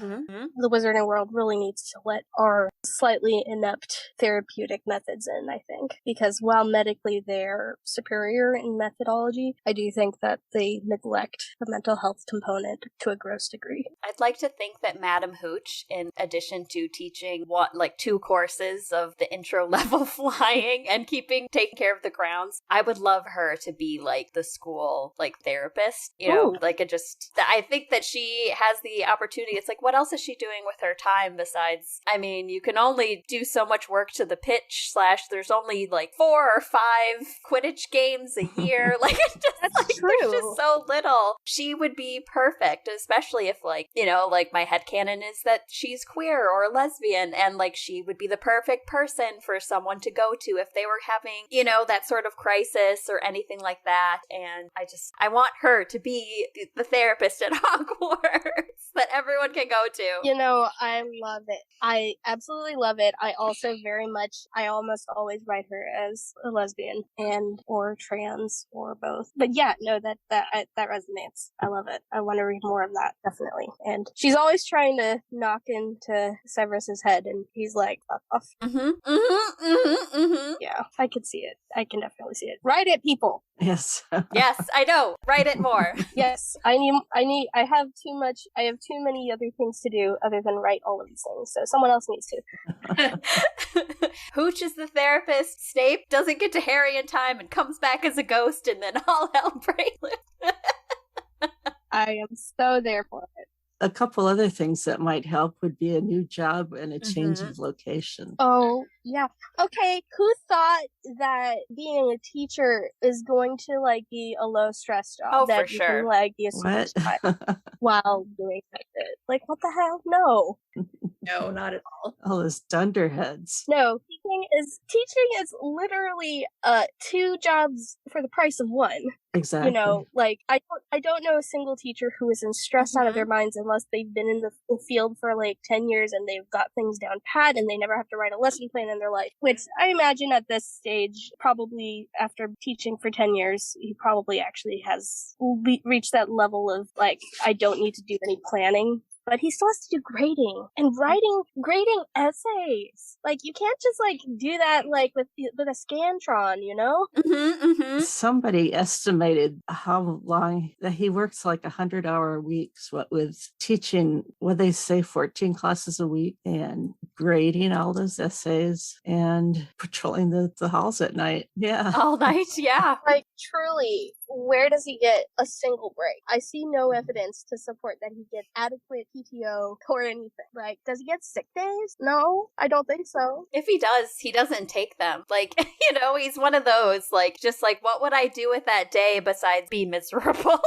The wizarding world really needs to let our slightly inept therapeutic methods in, I think, because while medically they're superior in methodology, I do think that they neglect the mental health component to a gross degree.
I'd like to think that Madam Hooch, in addition to teaching 2 courses of the intro level flying and taking care of the grounds, I would love her to be the school therapist. I think that she has the opportunity. It's what else is she doing with her time besides, you can only do so much work to the pitch / there's only 4 or 5 Quidditch games a year.
That's true.
There's just so little. She would be perfect, especially if my headcanon is that she's queer or lesbian, and she would be the perfect person for someone to go to if they were having, that sort of crisis or anything like that. And I want her to be the therapist at Hogwarts that everyone can go to.
You know, I love it. I absolutely love it. I also I almost always write her as a lesbian or trans or both. But yeah, no, that resonates. I love it. I want to read more of that, definitely. And she's always trying to knock into Severus's head, and he's like, fuck off. Yeah, I could see it. I can definitely see it. Write it, people.
Yes.
Yes, I know. Write it more.
Yes, I have too many other things to do other than write all of these things, so someone else needs to.
Hooch is the therapist. Snape doesn't get to Harry in time and comes back as a ghost, and then all hell breaks loose.
I am so there for it.
A couple other things that might help would be a new job and a change of location.
Oh, yeah. Okay, who thought that being a teacher is going to, like, be a low-stress job?
Oh,
that
for
you
sure.
Can, like, be a
What?
while doing something. Like, what the hell? No.
No, not at all.
All those dunderheads.
No, teaching is literally 2 jobs for the price of 1.
Exactly.
You know, like, I don't know a single teacher who isn't stressed out of their minds unless they've been in the field for like 10 years and they've got things down pat and they never have to write a lesson plan in their life, which I imagine at this stage, probably after teaching for 10 years, he probably actually has reached that level of like, I don't need to do any planning. But he still has to do grading and grading essays. Like, you can't just, like, do that, like, with a Scantron, you know?
Somebody estimated how long that he works like 100-hour weeks, what with teaching, what they say, 14 classes a week and grading all those essays and patrolling the halls at night. Yeah.
All night, yeah.
Like, truly, where does he get a single break? I see no evidence to support that he gets adequate PTO or anything. Like, does he get sick days? No, I don't think so.
If he does, he doesn't take them. Like, you know, he's one of those, like, just like, what would I do with that day besides be miserable?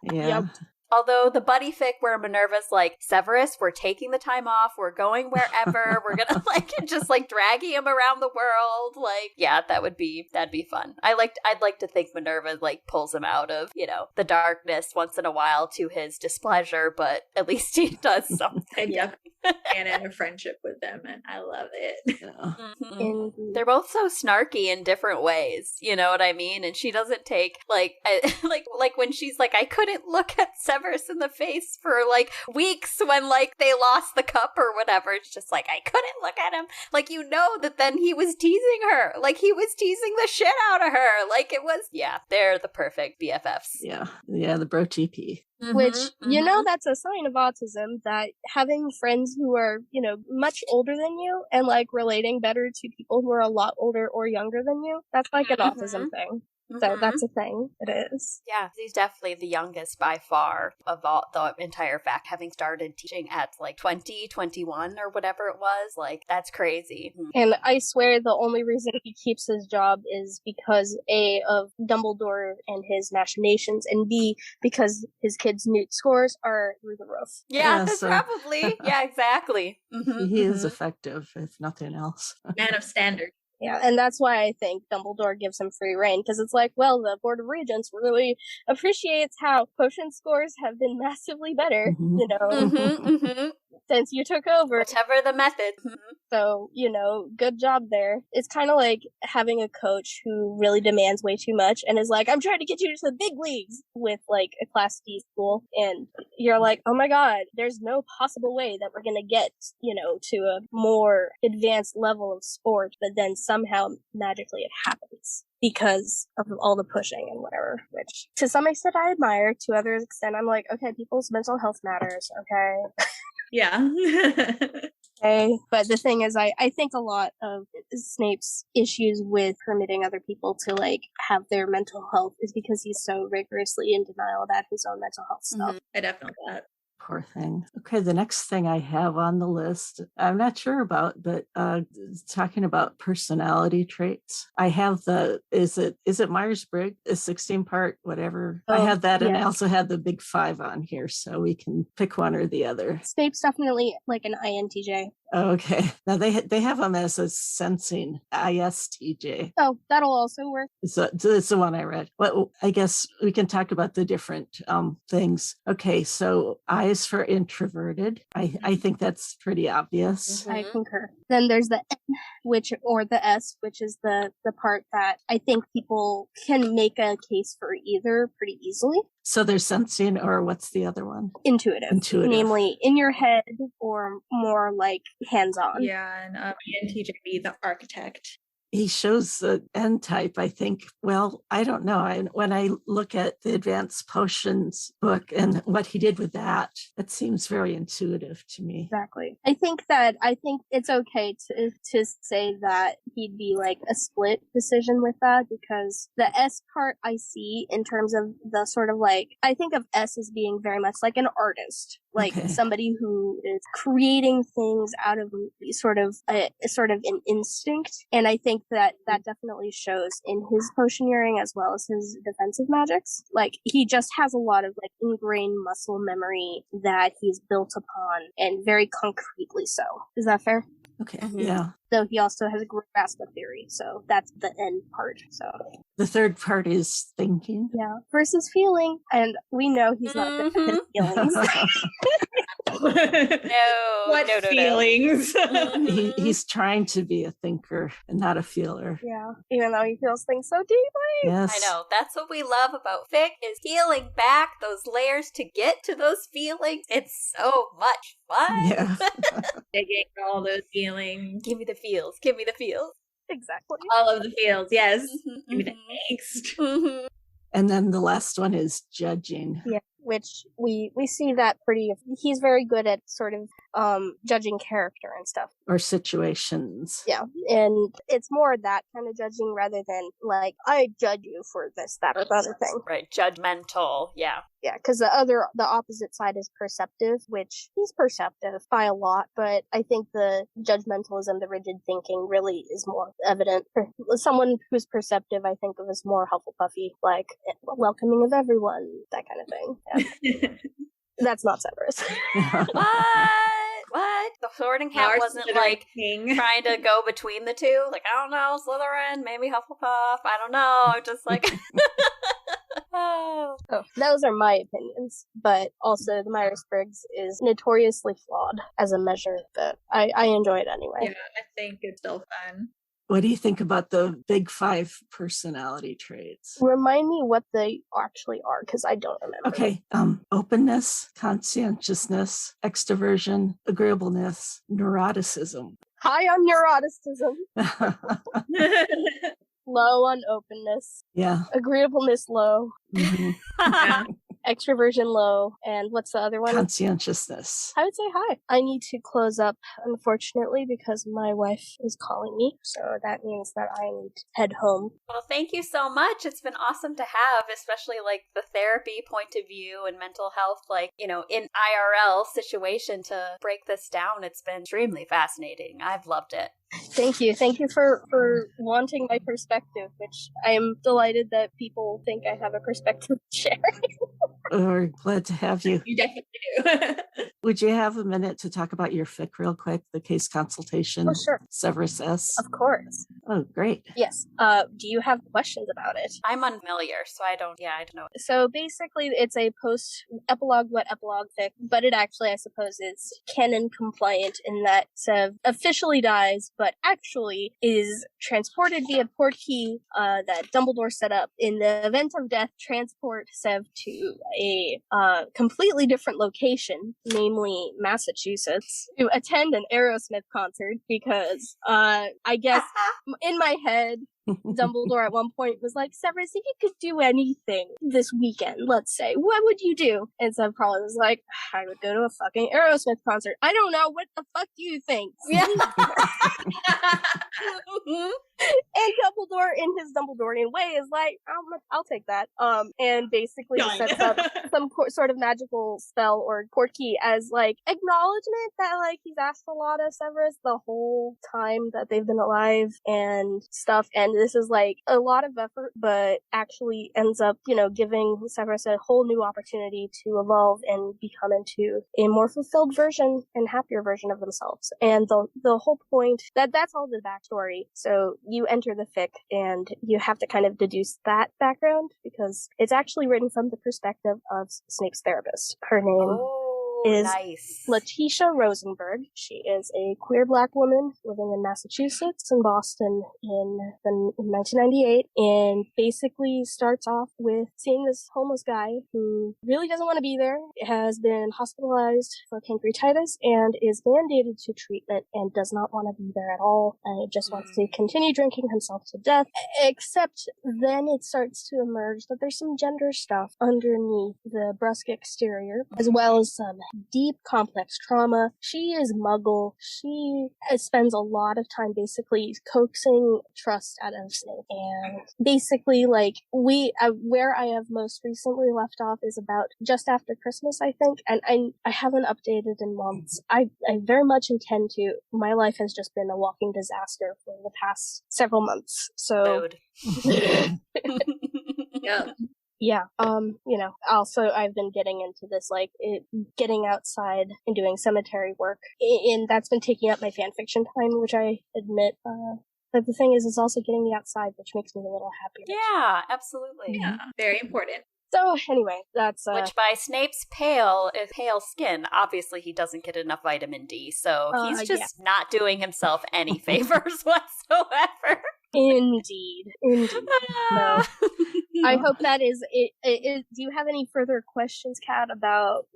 Yeah.
Yep.
Although the buddy fic where Minerva's like, Severus, we're taking the time off, we're going wherever, we're gonna like just like dragging him around the world. Like, yeah, that'd be fun. I'd like to think Minerva like pulls him out of, you know, the darkness once in a while to his displeasure, but at least he does something.
I definitely stand in a friendship with them, and I love it.
Yeah.
They're both so snarky in different ways, you know what I mean? And she doesn't take like like when she's like, I couldn't look at Severus in the face for like weeks when like they lost the cup or whatever. It's just like, I couldn't look at him. Like, you know that then he was teasing her. Like, he was teasing the shit out of her. Like, it was, yeah, they're the perfect BFFs.
Yeah. Yeah. The bro TP.
Which, you know, that's a sign of autism, that having friends who are, you know, much older than you and, like, relating better to people who are a lot older or younger than you, that's, like, an autism thing. So that's a thing. It is.
Yeah, he's definitely the youngest by far of all the entire fact, having started teaching at like 20, 21 or whatever it was. Like, that's crazy.
And I swear the only reason he keeps his job is because A, of Dumbledore and his machinations, and B, because his kids' Newt scores are through the roof.
Yeah, that's probably. Yeah, exactly.
He is effective, if nothing else.
Man of standard.
Yeah, and that's why I think Dumbledore gives him free reign, because it's like, well, the Board of Regents really appreciates how potion scores have been massively better, you know, since you took over.
Whatever the method.
So, you know, good job there. It's kind of like having a coach who really demands way too much and is like, I'm trying to get you to the big leagues with, like, a Class D school. And you're like, oh my god, there's no possible way that we're going to get, you know, to a more advanced level of sport, but then somehow magically it happens because of all the pushing and whatever, which to some extent I admire. To other extent, I'm like, okay, people's mental health matters, okay?
Yeah.
Okay. But the thing is, I think a lot of Snape's issues with permitting other people to, like, have their mental health is because he's so rigorously in denial about his own mental health stuff.
I definitely get that.
Poor thing. Okay, the next thing I have on the list, I'm not sure about, but talking about personality traits. I have is it Myers-Briggs, a 16-part, whatever. I have that, and I also have the big 5 on here, so we can pick one or the other.
Snape's definitely like an INTJ.
Okay. Now they have them as a sensing, ISTJ.
Oh, that'll also work.
So it's the one I read. Well, I guess we can talk about the different things. Okay, so I is for introverted. I think that's pretty obvious.
Mm-hmm. I concur. Then there's the N, the S, which is the part that I think people can make a case for either pretty easily.
So there's sensing, or what's the other one?
Intuitive. Namely, in your head or more like hands-on.
Yeah, and ENTJ be the architect.
He shows the N type, I think. Well, I don't know. When I look at the Advanced Potions book and what he did with that, it seems very intuitive to me.
Exactly. I think it's okay to say that he'd be like a split decision with that, because the S part I see in terms of the sort of like, I think of S as being very much like an artist. Like somebody who is creating things out of sort of an instinct. And I think that definitely shows in his potioneering as well as his defensive magics. Like, he just has a lot of like ingrained muscle memory that he's built upon, and very concretely so. Is that fair?
Okay. Yeah.
So he also has a grasp of theory. So that's the end part. So
the third part is thinking.
Yeah. Versus feeling. And we know he's not good at feelings.
No feelings?
No.
He's trying to be a thinker and not a feeler.
Yeah. Even though he feels things so deeply.
Yes.
I know. That's what we love about fic, is peeling back those layers to get to those feelings. It's so much fun.
Yeah.
Digging all those feelings.
Give me the feels. Give me the feels.
Exactly.
All of the feels, yes.
Mm-hmm,
Give me the angst.
Mm-hmm.
And then the last one is judging.
Yeah, which we see that he's very good at sort of judging character and stuff.
Or situations.
Yeah, and it's more that kind of judging rather than like, I judge you for this, that, or the other thing.
Right, judgmental, yeah.
Yeah, because the opposite side is perceptive, which he's perceptive by a lot, but I think the judgmentalism, the rigid thinking really is more evident. For someone who's perceptive, I think of as more Hufflepuffy, like welcoming of everyone, that kind of thing. Yeah. That's not Severus.
What? The Sorting Hat wasn't like trying to go between the two? Like, I don't know, Slytherin, maybe Hufflepuff, I don't know. I'm just like...
Oh, those are my opinions, but also the Myers-Briggs is notoriously flawed as a measure, but I enjoy it anyway.
Yeah, I think it's still fun.
What do you think about the big 5 personality traits?
Remind me what they actually are, because I don't remember.
Okay. Openness, conscientiousness, extroversion, agreeableness, neuroticism.
High on neuroticism. Low on openness.
Yeah.
Agreeableness low.
Mm-hmm.
Yeah.
Extroversion low. And what's the other one?
Conscientiousness.
I would say high. I need to close up, unfortunately, because my wife is calling me. So that means that I need to head home.
Well, thank you so much. It's been awesome to have, especially like the therapy point of view and mental health, like, in IRL situation to break this down. It's been extremely fascinating. I've loved it.
Thank you. Thank you for wanting my perspective, which I am delighted that people think I have a perspective to share.
We're glad to have you.
You definitely do.
Would you have a minute to talk about your fic real quick, the case consultation?
Oh, sure.
Severus S.
Of course.
Oh, great.
Yes. Do you have questions about it?
I'm unfamiliar, so I don't know.
So basically, it's a post-epilogue, wet epilogue fic, but it actually, I suppose, is canon compliant in that Sev officially dies, but actually is transported via portkey that Dumbledore set up. In the event of death, transport Sev to a completely different location, namely Massachusetts, to attend an Aerosmith concert, because I guess in my head, Dumbledore at one point was like, Severus, if you could do anything this weekend, let's say, what would you do? And so probably was like, I would go to a fucking Aerosmith concert. I don't know, what the fuck do you think? Yeah. And Dumbledore, in his Dumbledorian way, is like, I'll take that. And basically
Done.
sets up some sort of magical spell or portkey as like acknowledgement that like he's asked a lot of Severus the whole time that they've been alive and stuff. And this is like a lot of effort, but actually ends up, giving Severus a whole new opportunity to evolve and become into a more fulfilled version and happier version of themselves. And the whole point that's all the backstory. So you enter the fic and you have to kind of deduce that background because it's actually written from the perspective of Snape's therapist. Her name is
nice.
Letitia Rosenberg. She is a queer Black woman living in Massachusetts and Boston in 1998, and basically starts off with seeing this homeless guy who really doesn't want to be there, has been hospitalized for pancreatitis, and is mandated to treatment and does not want to be there at all, and just wants to continue drinking himself to death, except then it starts to emerge that there's some gender stuff underneath the brusque exterior, as well as some deep complex trauma. She is Muggle. She spends a lot of time basically coaxing trust out of Snape, and basically like where I have most recently left off is about just after Christmas, I think, and I haven't updated in months. I very much intend to. My life has just been a walking disaster for the past several months, so
Yeah.
Yeah, also I've been getting into this, like, getting outside and doing cemetery work, and that's been taking up my fanfiction time, which I admit, but the thing is, it's also getting me outside, which makes me a little happier.
Yeah, absolutely.
Yeah, very important.
So, anyway, that's,
Which by Snape's pale skin, obviously he doesn't get enough vitamin D, so he's just not doing himself any favors whatsoever.
Indeed. No. I hope that is it. Do you have any further questions, Kat, about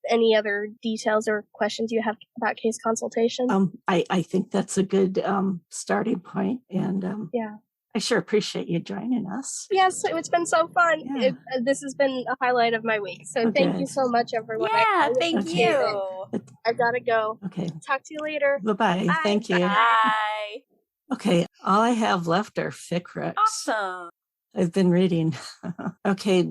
any other details or questions you have about case consultation?
I think that's a good starting point, and
yeah.
I sure appreciate you joining us.
Yes, it's been so fun. Yeah. This has been a highlight of my week. So thank you so much, everyone.
Yeah, thank you.
I've got to go.
Okay.
Talk to you later.
Bye-bye.
Bye.
Thank you.
Bye.
Okay, all I have left are fic recs.
Awesome.
I've been reading. Okay,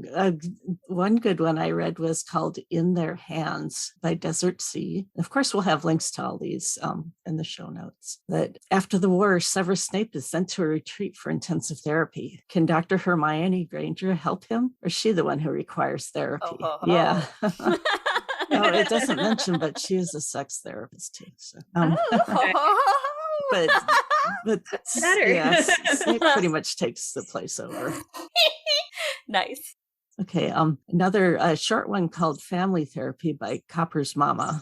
one good one I read was called In Their Hands by Desert Sea. Of course, we'll have links to all these in the show notes. But after the war, Severus Snape is sent to a retreat for intensive therapy. Can Dr. Hermione Granger help him, or is she the one who requires therapy? Yeah. No, it doesn't mention, but she is a sex therapist too. So, but yes, Snape pretty much takes the place over.
Nice.
Okay, another short one called Family Therapy by Copper's Mama.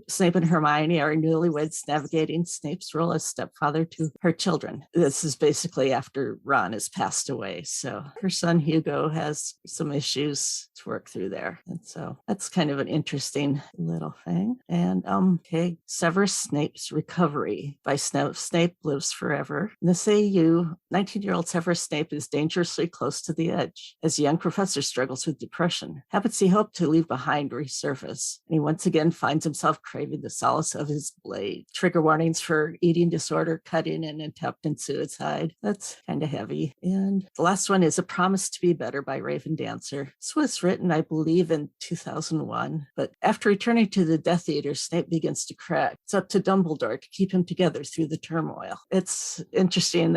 Snape and Hermione are newlyweds navigating Snape's role as stepfather to her children. This is basically after Ron has passed away. So her son Hugo has some issues to work through there. And so that's kind of an interesting little thing. And okay, Severus Snape's Recovery by Snape Lives Forever. In this AU, 19-year-old Severus Snape is dangerously close to the edge. As a young professor struggles with depression, habits he hoped to leave behind resurface, and he once again finds himself craving the solace of his blade. Trigger warnings for eating disorder, cutting, and attempted suicide. That's kind of heavy. And the last one is A Promise to Be Better by Raven Dancer. This was written, I believe, in 2001, but after returning to the Death Eater, Snape begins to crack. It's up to Dumbledore to keep him together through the turmoil. It's interesting.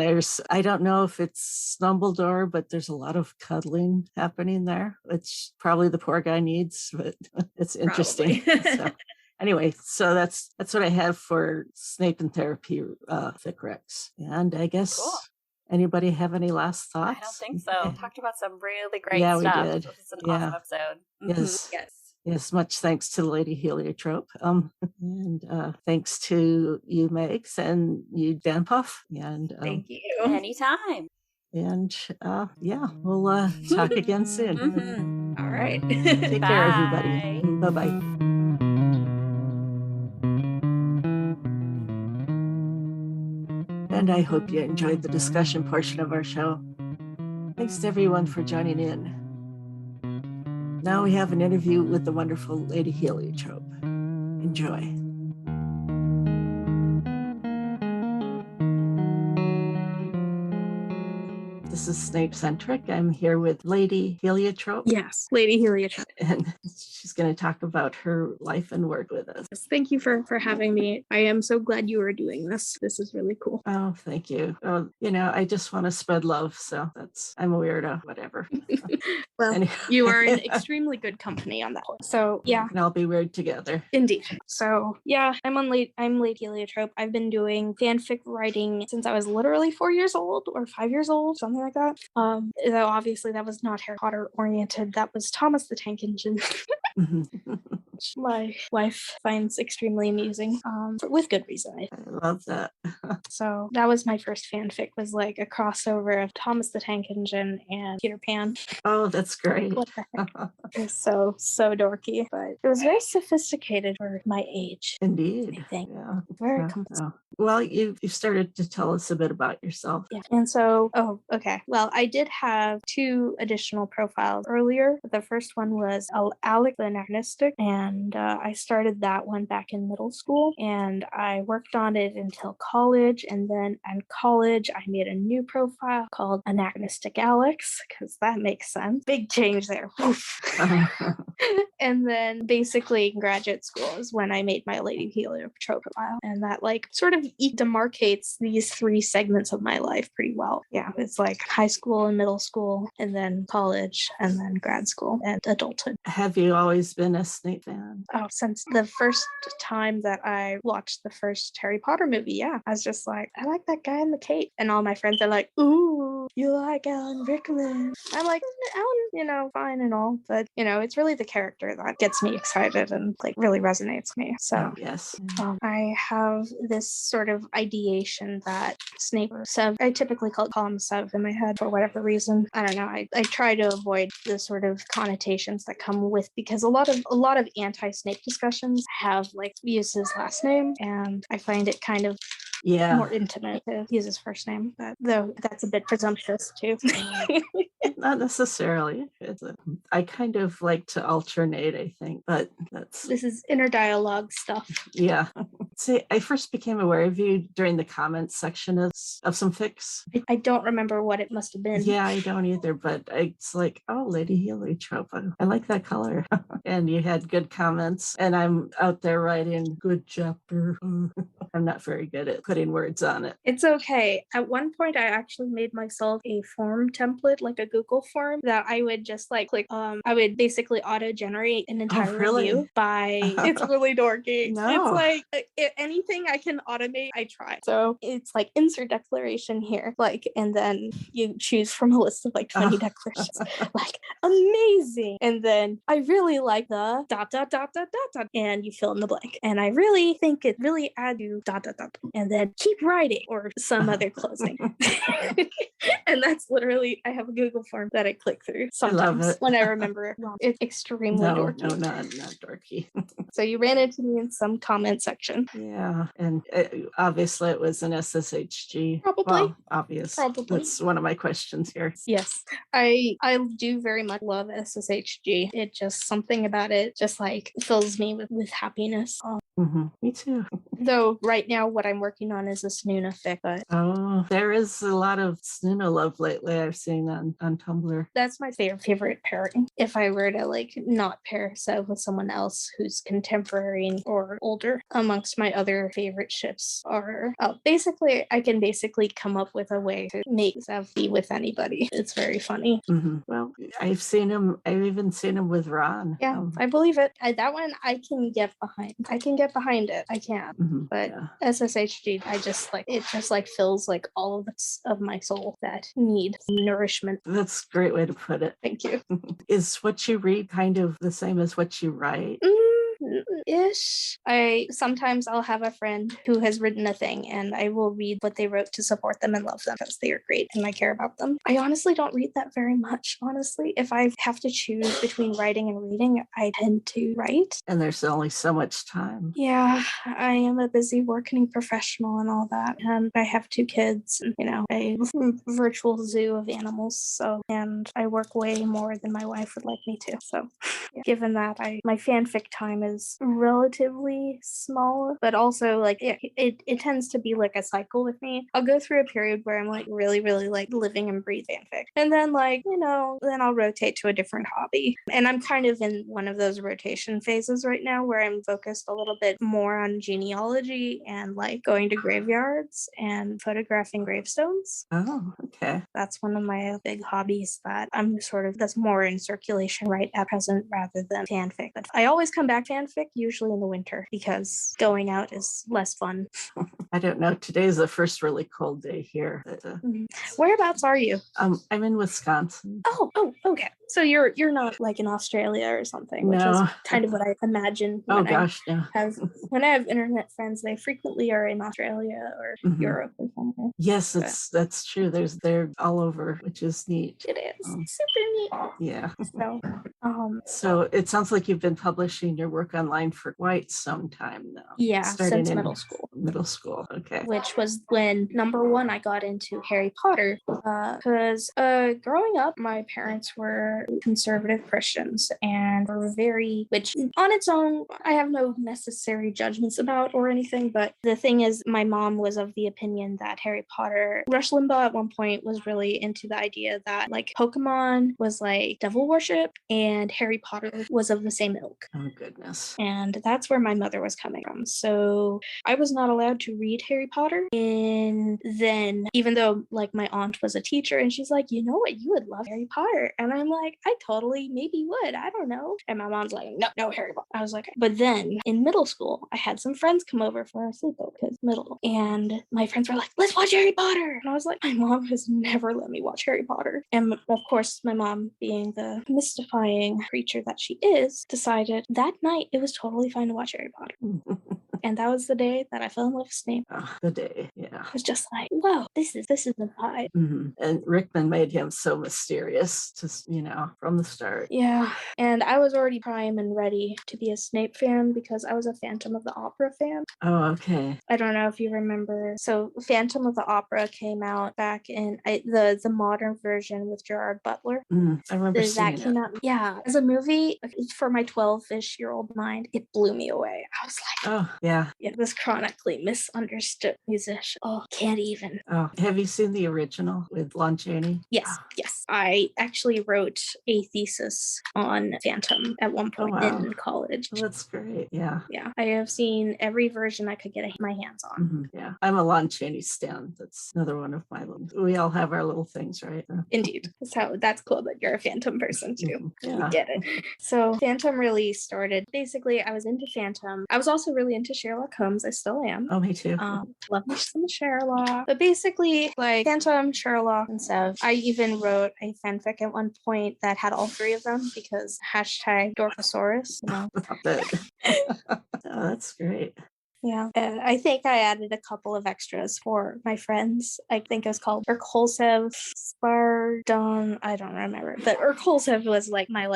I don't know if it's Dumbledore, but there's a lot of cuddling happening there, which probably the poor guy needs, but it's interesting. So, anyway, so that's what I have for Snape and Therapy fic recs. And I guess anybody have any last thoughts?
I don't think so.
Okay.
Talked about some really great
stuff.
stuff.
We did.
This is an awesome episode.
Yes.
Yes.
Yes, much thanks to LadyHeliotrope. And thanks to you, Megs, and you, danpuff. And
thank you.
Anytime.
And we'll talk again soon.
Mm-hmm.
All right.
Take care, everybody. Bye-bye. And I hope you enjoyed the discussion portion of our show. Thanks to everyone for joining in. Now we have an interview with the wonderful LadyHeliotrope. Enjoy. This is Snapecentric. I'm here with LadyHeliotrope.
Yes, Lady Heliotrope.
And she's going to talk about her life and work with us.
Yes, thank you for having me. I am so glad you are doing this. This is really cool.
Oh, thank you. I just want to spread love. So I'm a weirdo, whatever.
Well,
Anyway.
you are in extremely good company on that one. So yeah.
And I'll be weird together.
Indeed. So yeah, I'm Lady Heliotrope. I've been doing fanfic writing since I was literally 4 years old or 5 years old, something like that. Though obviously that was not Harry Potter oriented. That was Thomas the Tank Engine. My wife finds extremely amusing, with good reason.
I love that.
So that was my first fanfic, was like a crossover of Thomas the Tank Engine and Peter Pan.
Oh, that's great.
What the heck? It was so dorky, but it was very sophisticated for my age.
Indeed.
I think.
Yeah.
Very
Oh. Well, you started to tell us a bit about yourself.
Yeah. And so, okay. Well, I did have 2 additional profiles earlier. The first one was Alec the Anachronistic, and I started that one back in middle school, and I worked on it until college, and then in college, I made a new profile called Anachronistic Alex, because that makes sense. Big change there. And then basically in graduate school is when I made my LadyHeliotrope profile, and that like sort of demarcates these 3 segments of my life pretty well. Yeah, it's like high school and middle school, and then college, and then grad school and adulthood.
Have you always been a Snape fan?
Oh, since the first time that I watched the first Harry Potter movie, yeah. I was just like, I like that guy in the cape. And all my friends are like, ooh, you like Alan Rickman. I'm like, Alan, fine and all. But, it's really the character that gets me excited and like really resonates with me. So,
yes.
I have this sort of ideation that Snape or Sev, I typically call him Sev in my head for whatever reason. I don't know. I try to avoid the sort of connotations that come with, because a lot of anti-Snape discussions have like use his last name, and I find it kind of more intimate to use his first name, but though that's a bit presumptuous too.
Not necessarily. I kind of like to alternate, I think, but this
is inner dialogue stuff.
Yeah. See, I first became aware of you during the comments section of some fics.
I don't remember what it must have been.
Yeah, I don't either, but it's like, oh, LadyHeliotrope, I like that color. And you had good comments, and I'm out there writing good chapter. I'm not very good at putting words on it.
It's okay. At one point, I actually made myself a form template, like a Google form, that I would just like click. I would basically auto-generate an entire review by. It's really dorky.
No.
It's like anything I can automate, I try. So it's like insert declaration here, like, and then you choose from a list of like 20 declarations. Like amazing, and then I really like the ... and you fill in the blank, and I really think it really adds you ... and then keep writing or some other closing. And that's literally, I have a Google form that I click through sometimes when I remember it wrong. It's extremely dorky.
No, not dorky.
So you ran into me in some comment section.
Yeah, and obviously it was an SSHG.
Probably.
Well, obvious. Probably. That's one of my questions here.
Yes, I do very much love SSHG. It just, something about it just like fills me with happiness.
Me too.
Though right now what I'm working on is a Snuna fic. But
there is a lot of Snuna love lately I've seen on Tumblr.
That's my favorite pairing. If I were to like not pair Sev with someone else who's contemporary or older, amongst my other favorite ships are basically I can come up with a way to make Sev be with anybody. It's very funny.
Well, I've even seen him with Ron.
Yeah, I believe it. That one I can get behind. I can get behind it. I can. But SSHG, I just like it. Just like fills like all of my soul that need nourishment.
That's a great way to put it.
Thank you.
Is what you read kind of the same as what you write?
Ish. Sometimes I'll have a friend who has written a thing, and I will read what they wrote to support them and love them because they are great and I care about them. I honestly don't read that very much, honestly. If I have to choose between writing and reading, I tend to write.
And there's only so much time.
Yeah, I am a busy working professional and all that, and I have 2 kids, and, a virtual zoo of animals, and I work way more than my wife would like me to. So, given that, my fanfic time is relatively small, but also like it tends to be like a cycle with me. I'll go through a period where I'm like really, really like living and breathe fanfic. And then like, then I'll rotate to a different hobby. And I'm kind of in one of those rotation phases right now where I'm focused a little bit more on genealogy and like going to graveyards and photographing gravestones.
Oh, okay.
That's one of my big hobbies that I'm sort of, that's more in circulation right at present rather than fanfic. But I always come back to fanfic, usually in the winter, because going out is less fun.
I don't know. Today's the first really cold day here. But,
Whereabouts are you?
I'm in Wisconsin.
Oh, okay. So you're not like in Australia or something, which is kind of what I imagine. When I have internet friends, they frequently are in Australia or Europe or somewhere.
Yes, that's true. They're all over, which is neat.
It is super neat.
Yeah.
So
it sounds like you've been publishing your work online for quite some time now.
Yeah,
Starting
since
in
middle school.
Middle school, okay.
Which was when, number one, I got into Harry Potter. Because growing up, my parents were conservative Christians and were which on its own, I have no necessary judgments about or anything. But the thing is, my mom was of the opinion that Harry Potter, Rush Limbaugh at one point was really into the idea that like Pokemon was like devil worship and Harry Potter was of the same ilk.
Oh, goodness.
And that's where my mother was coming from. So I was not allowed to read Harry Potter. And then, even though like my aunt was a teacher and she's like, you know what, you would love Harry Potter. And I'm like, I totally maybe would. I don't know. And my mom's like, no, Harry Potter. I was like, but then in middle school, I had some friends come over for our sleepover because middle. And my friends were like, let's watch Harry Potter. And I was like, my mom has never let me watch Harry Potter. And of course, my mom, being the mystifying creature that she is, decided that night it was totally fine to watch Harry Potter. And that was the day that I fell in love with Snape.
Oh, the day, yeah.
I was just like, whoa, this is the vibe.
And Rickman made him so mysterious, from the start.
Yeah, and I was already prime and ready to be a Snape fan because I was a Phantom of the Opera fan.
Oh, okay.
I don't know if you remember. So Phantom of the Opera came out back in the modern version with Gerard Butler.
I remember seeing
came out. Yeah, as a movie for my 12-ish-year-old mind, it blew me away. I was like,
oh yeah.
This chronically misunderstood musician. Oh, can't even.
Oh, have you seen the original with Lon Chaney?
Yes. I actually wrote a thesis on Phantom at one point in college.
Oh, that's great. Yeah.
Yeah, I have seen every version I could get my hands on.
Yeah, I'm a Lon Chaney stan. That's another one of my little. We all have our little things, right?
Indeed. So that's cool that you're a Phantom person too.
Yeah.
You get it. So Phantom really started. Basically, I was into Phantom. I was also really into Sherlock Holmes. I still am.
Oh, me too.
Love me some Sherlock. But basically, like Phantom, Sherlock, and Sev. I even wrote a fanfic at one point that had all three of them because #Dorkosaurus.
Oh, that's great.
Yeah, I think I added a couple of extras for my friends. I think it was called Urkolsev, Spardon. I don't remember, but Urkolsev was like my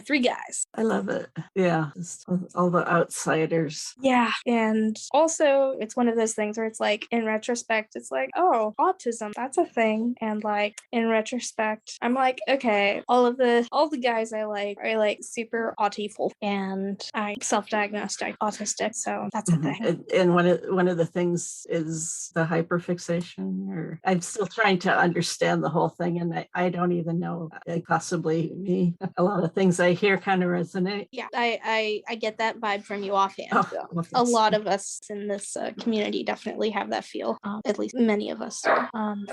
three guys.
I love it. Yeah, just all the outsiders.
Yeah, and also it's one of those things where it's like in retrospect, it's like, oh, autism, that's a thing, and like in retrospect, I'm like, okay, all the guys I like are like super autiful, and I self-diagnosed autistic, so that's a thing.
And one of the things is the hyperfixation, or I'm still trying to understand the whole thing, and I don't even know, possibly me. A lot of things I hear kind of resonate.
Yeah, I get that vibe from you offhand.
Well,
a lot of us in this community definitely have that feel. At least many of us do,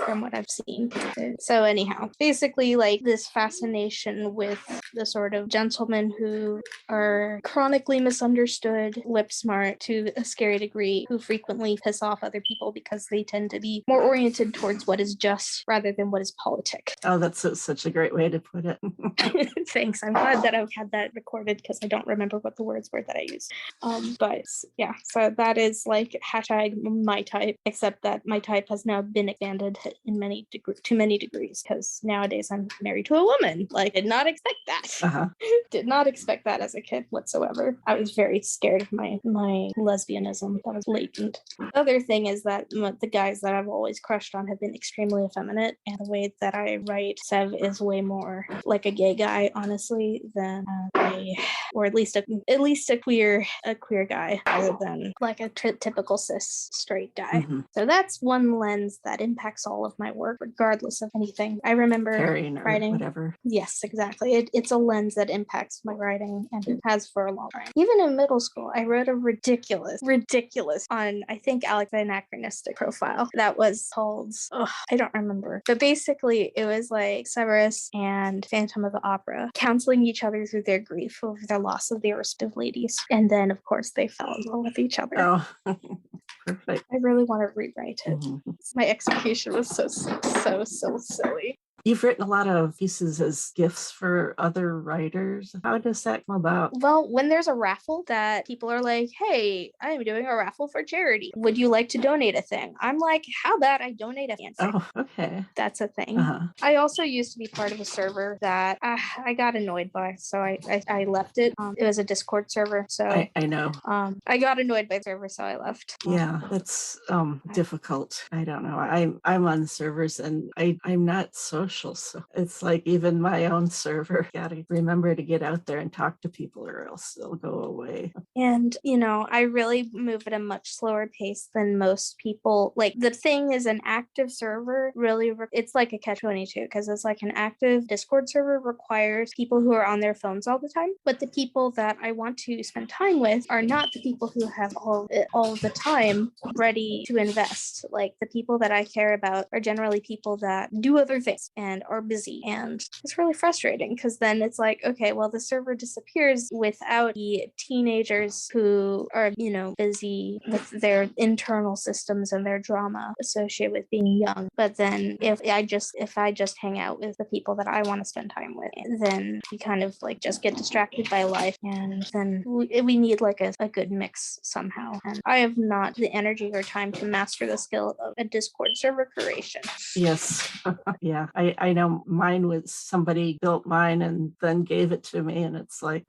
from what I've seen. So anyhow, basically like this fascination with the sort of gentlemen who are chronically misunderstood, lip smart to a scary degree, who frequently piss off other people because they tend to be more oriented towards what is just rather than what is politic.
Oh, that's such a great way to put it.
Thanks. I'm glad that I've had that recorded because I don't remember what the words were that I used. But yeah, so that is like #my type, except that my type has now been expanded in to many degrees because nowadays I'm married to a woman. Like, did not expect that. Did not expect that as a kid whatsoever. I was very scared of my lesbian lesbianism that was latent. The other thing is that the guys that I've always crushed on have been extremely effeminate, and the way that I write Sev is way more like a gay guy, honestly, than or at least a queer guy, rather than like a typical cis straight guy.
Mm-hmm.
So that's one lens that impacts all of my work, regardless of anything. I remember
Carrying or
writing.
whatever.
Yes, exactly. It's a lens that impacts my writing, and it has for a long time. Even in middle school, I wrote a ridiculous on, I think, Alex Anachronistic profile that was called, I don't remember. But basically, it was like Severus and Phantom of the Opera counseling each other through their grief over the loss of their respective ladies. And then, of course, they fell in love with each other.
Oh, perfect.
I really want to rewrite it.
Mm-hmm.
My execution was so silly.
You've written a lot of pieces as gifts for other writers. How does that come about?
Well, when there's a raffle that people are like, hey, I'm doing a raffle for charity. Would you like to donate a thing? I'm like, how about I donate a fanfic?
Oh, okay.
That's a thing.
Uh-huh.
I also used to be part of a server that I got annoyed by, so I left it. It was a Discord server, so
I know.
I got annoyed by the server, so I left.
Yeah, that's difficult. I don't know. I'm on servers and I'm not social, so it's like even my own server gotta remember to get out there and talk to people or else they'll go away.
And I really move at a much slower pace than most people. Like, the thing is, an active server really it's like a catch-22, because it's like an active Discord server requires people who are on their phones all the time, but the people that I want to spend time with are not the people who have all the time ready to invest. Like, the people that I care about are generally people that do other things and are busy, and it's really frustrating, because then it's like, okay, well, the server disappears without the teenagers who are busy with their internal systems and their drama associated with being young. But then if I just hang out with the people that I want to spend time with, then we kind of like just get distracted by life, and then we need like a good mix somehow. And I have not the energy or time to master the skill of a Discord server creation.
Yes. Yeah. I know mine was somebody built mine and then gave it to me, and it's like,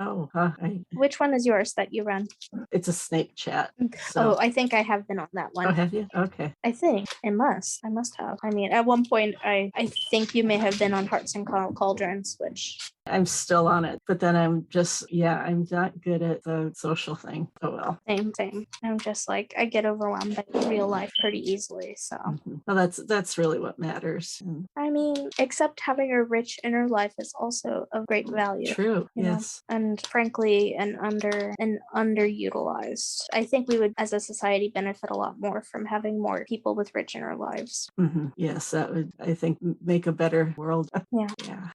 Which one is yours that you run?
It's a Snape chat. So.
Oh, I think I have been on that one.
Oh, have you? Okay.
I think I must have. I mean, at one point, I think you may have been on Hearts and Cauldrons, which
I'm still on it, but then I'm not good at the social thing. Oh well.
Same. I'm just like, I get overwhelmed by real life pretty easily. So
well, that's really what matters.
I mean, except having a rich inner life is also of great value.
True. Yes.
And frankly, underutilized. I think we would, as a society, benefit a lot more from having more people with rich inner lives.
Mm-hmm. Yes, that would, I think, make a better world.
Yeah.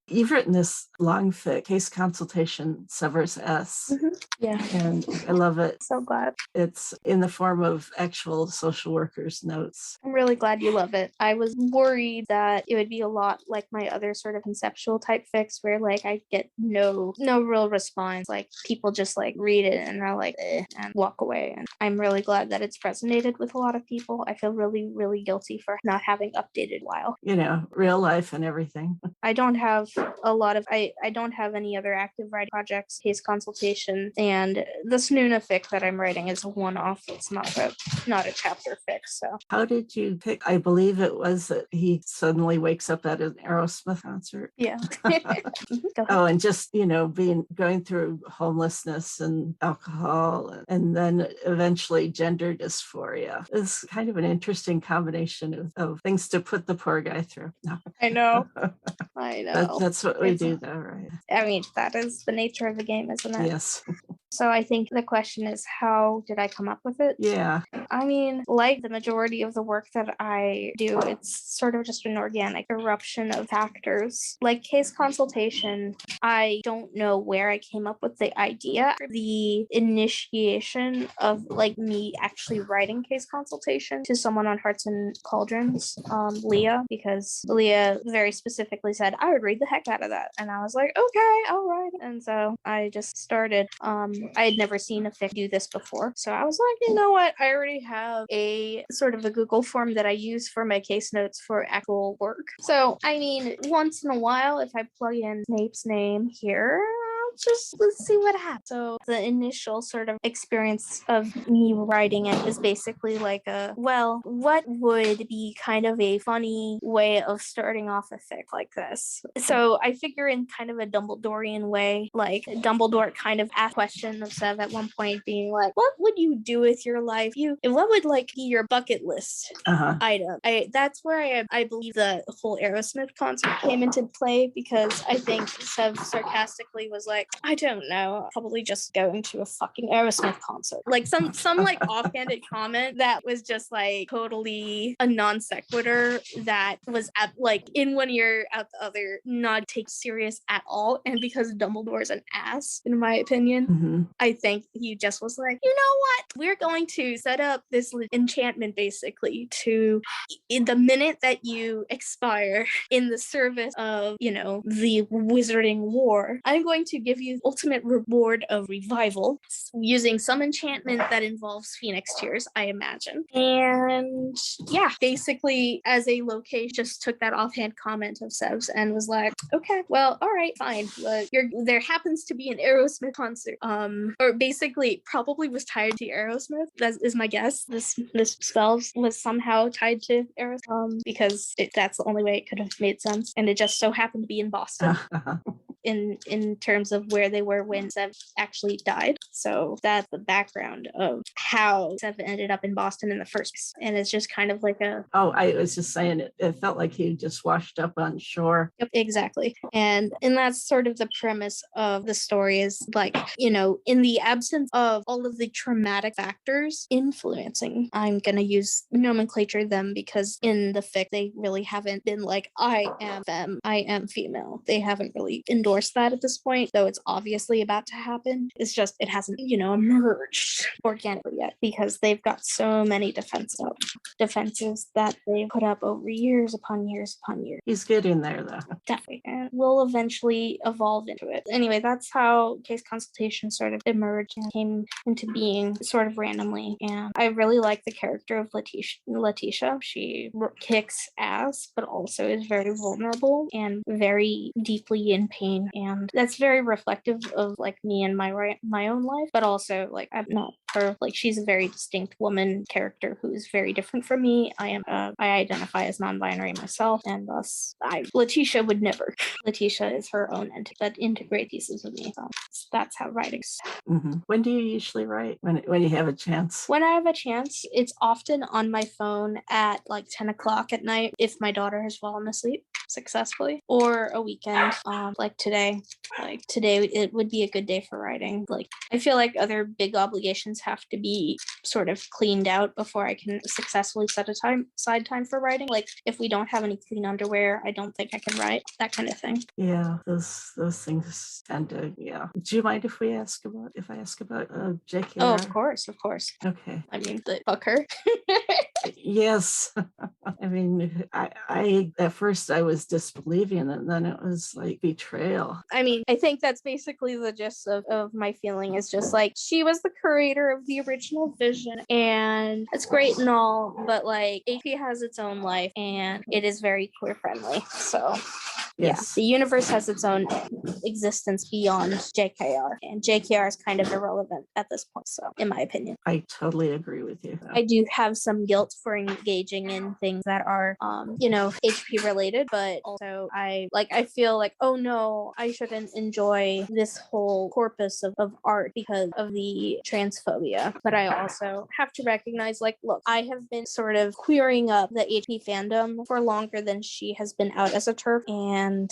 You've written this long fic, Case Consultation, Severus S.
Mm-hmm. Yeah.
And I love it.
So glad.
It's in the form of actual social workers' notes.
I'm really glad you love it. I was worried that it would be a lot like my other sort of conceptual type fics, where like I get no real response. Like, people just like read it and are like, and walk away. And I'm really glad that it's resonated with a lot of people. I feel really, really guilty for not having updated a while.
Real life and everything.
I don't have I don't have any other active writing projects. Case Consultation and the Snoona fic that I'm writing is a one-off. It's not a chapter fic. So
how did you pick? I believe it was that he suddenly wakes up at an Aerosmith concert.
Yeah.
Oh, and just going through homelessness and alcohol, and then eventually gender dysphoria is kind of an interesting combination of things to put the poor guy through. No.
I know.
That's what we do, though, right?
I mean, that is the nature of the game, isn't it?
Yes.
So I think the question is, how did I come up with it?
Yeah.
I mean, like the majority of the work that I do, it's sort of just an organic eruption of factors. Like Case Consultation, I don't know where I came up with the idea. The initiation of like me actually writing Case Consultation to someone on Hearts and Cauldrons, Leah, because Leah very specifically said, I would read the heck out of that. And I was like, okay, all right. And so I just started. I had never seen a fic do this before. So I was like, you know what? I already have a sort of a Google form that I use for my case notes for actual work. So, I mean, once in a while, if I plug in Snape's name here, I'll let's see what happens. So the initial sort of experience of me writing it is basically like what would be kind of a funny way of starting off a fic like this? So I figure in kind of a Dumbledorian way, like Dumbledore kind of asked a question of Sev at one point being like, what would you do with your life? What would like be your bucket list item? That's where I believe the whole Aerosmith concert came into play, because I think Sev sarcastically was like, I don't know, probably just going to a fucking Aerosmith concert. Like some like offhanded comment that was just like totally a non sequitur that was like in one ear out the other, not take serious at all. And because Dumbledore's an ass, in my opinion, I think he just was like, you know what? We're going to set up this enchantment basically to, in the minute that you expire in the service of, the wizarding war, I'm going to give you the ultimate reward of revival using some enchantment that involves phoenix tears, I imagine. And yeah, basically as a location just took that offhand comment of Sev's and was like, okay, well, all right, fine. There happens to be an Aerosmith concert. Or basically probably was tied to Aerosmith. That is my guess. This spell was somehow tied to Aerosmith, because that's the only way it could have made sense. And it just so happened to be in Boston. In terms of where they were when Sev actually died. So that's the background of how Sev ended up in Boston in the first place. And it's just kind of like
I was just saying it felt like he just washed up on shore.
Yep, exactly. And that's sort of the premise of the story, is like, in the absence of all of the traumatic factors influencing, I'm gonna use nomenclature them, because in the fic they really haven't been like, I am femme, I am female. They haven't really endorsed that at this point, though it's obviously about to happen. It's just it hasn't emerged organically yet, because they've got so many defenses that they put up over years upon years upon years.
He's getting there though.
Definitely. And we'll eventually evolve into it. Anyway, that's how Case Consultation sort of emerged and came into being sort of randomly. And I really like the character of Letitia. She kicks ass, but also is very vulnerable and very deeply in pain. And that's very reflective of like me and my own life, but also like I'm not her. Like she's a very distinct woman character who is very different from me. I identify as non-binary myself, and thus Letitia would never. Letitia is her own entity that integrate pieces of me. So that's how writing's.
When do you usually write? When you have a chance?
When I have a chance, it's often on my phone at like 10 o'clock at night if my daughter has fallen asleep successfully, or a weekend, like today. Like today it would be a good day for writing. Like I feel like other big obligations have to be sort of cleaned out before I can successfully set aside time for writing. Like if we don't have any clean underwear, I don't think I can write, that kind of thing.
Yeah, those things tend to, yeah. Do you mind if I ask about JK?
Oh, of course.
Okay.
I mean, fuck her.
Yes. I mean, I at first I was disbelieving, and then it was like betrayal.
I mean, I think that's basically the gist of my feeling, is just like, she was the curator of the original vision, and it's great and all, but like AP has its own life and it is very queer friendly. So yes. Yeah, the universe has its own existence beyond JKR, and JKR is kind of irrelevant at this point. So, in my opinion,
I totally agree with you.
I do have some guilt for engaging in things that are, HP related, but also I feel like, oh no, I shouldn't enjoy this whole corpus of art because of the transphobia. But I also have to recognize, like, look, I have been sort of queering up the HP fandom for longer than she has been out as a TERF, and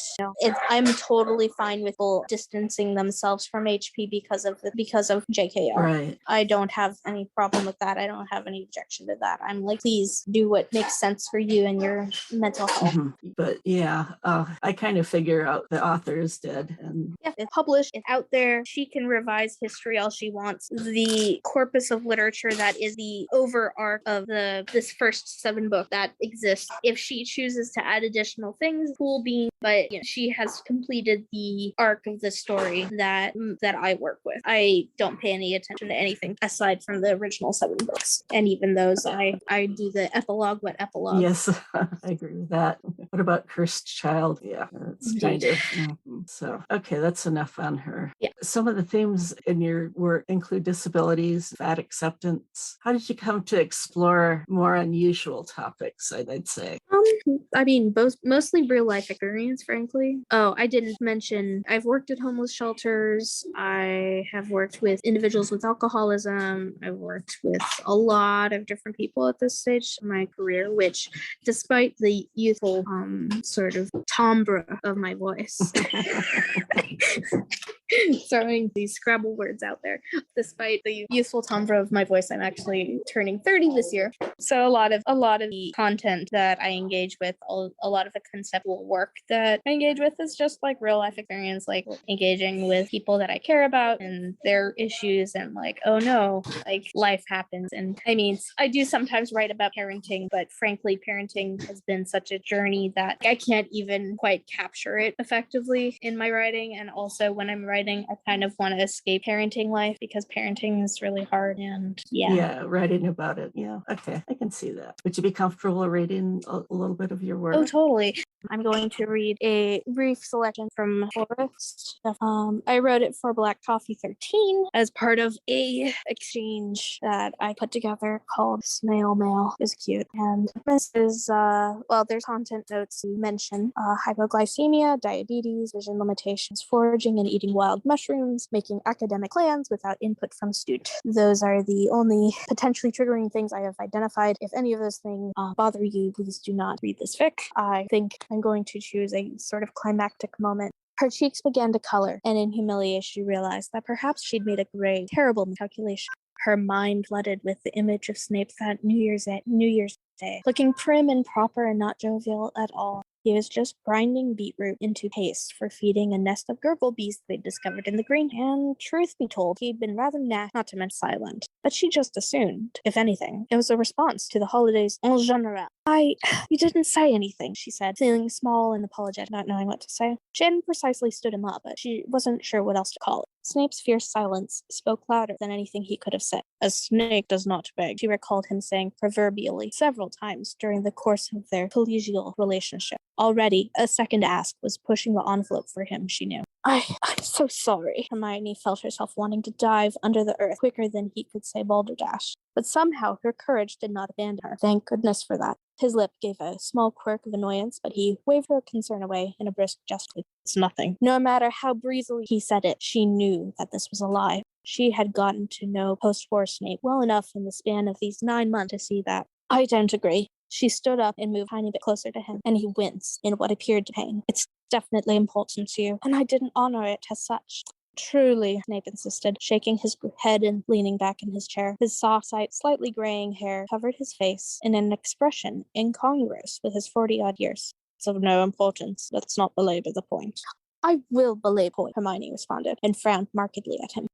I'm totally fine with people distancing themselves from HP because of JKR.
Right.
I don't have any problem with that. I don't have any objection to that. I'm like, please do what makes sense for you and your mental health.
But yeah, I kind of figure out the author is dead, and
yeah, it's published, it's out there. She can revise history all she wants. The corpus of literature that is the over arc of this first 7 book that exists. If she chooses to add additional things, cool beans. But she has completed the arc of the story that I work with. I don't pay any attention to anything aside from the original 7 books, and even those I do the epilogue. What epilogue?
Yes, I agree with that. What about Cursed Child? Yeah, it's kind of so. Okay, that's enough on her.
Yeah.
Some of the themes in your work include disabilities, fat acceptance. How did you come to explore more unusual topics, I'd say?
I mean, both mostly real life experience, frankly. Oh, I didn't mention I've worked at homeless shelters. I have worked with individuals with alcoholism. I've worked with a lot of different people at this stage of my career, which, despite the youthful sort of timbre of my voice, throwing these Scrabble words out there, despite the youthful timbre of my voice, I'm actually turning 30 this year. So a lot of the content that I engage with, a lot of the conceptual work that I engage with is just like real life experience, like engaging with people that I care about and their issues, and like, oh no, like life happens. And I mean, I do sometimes write about parenting, but frankly, parenting has been such a journey that I can't even quite capture it effectively in my writing. And also when I'm writing, I kind of want to escape parenting life because parenting is really hard. And
yeah, writing about it. Yeah, okay, I can see that. Would you be comfortable reading a little bit of your work?
Oh, totally. I'm going to read a brief selection from Forrest. I wrote it for Black Coffee 13 as part of a exchange that I put together called Snail Mail. Is cute. And this is, there's content notes you mention hypoglycemia, diabetes, vision limitations, foraging and eating wild mushrooms, making academic plans without input from student. Those are the only potentially triggering things I have identified. If any of those things bother you, please do not read this fic. I think I'm going to choose a sort of climactic moment. Her cheeks began to color, and in humiliation she realized that perhaps she'd made a grave, terrible calculation. Her mind flooded with the image of Snape that New Year's Day, looking prim and proper and not jovial at all. He was just grinding beetroot into paste for feeding a nest of gurgle bees they'd discovered in the green. And truth be told, he'd been rather not to mention silent. But she just assumed, if anything, it was a response to the holidays en general. You didn't say anything, she said, feeling small and apologetic, not knowing what to say. She hadn't precisely stood him up, but she wasn't sure what else to call it. Snape's fierce silence spoke louder than anything he could have said. A snake does not beg, she recalled him saying proverbially several times during the course of their collegial relationship. Already, a second ask was pushing the envelope for him, she knew. I'm so sorry. Hermione felt herself wanting to dive under the earth quicker than he could say balderdash. But somehow her courage did not abandon her. Thank goodness for that. His lip gave a small quirk of annoyance, but he waved her concern away in a brisk gesture. It's nothing. No matter how breezily he said it, she knew that this was a lie. She had gotten to know post-war Snape well enough in the span of these 9 months to see that. I don't agree. She stood up and moved a tiny bit closer to him, and he winced in what appeared to pain. It's definitely important to you, and I didn't honor it as such. Truly, Snape insisted, shaking his head and leaning back in his chair. His soft, slightly graying hair covered his face in an expression incongruous with his 40-odd years. It's of no importance. Let's not belabor the point. I will belabor the point, Hermione responded, and frowned markedly at him.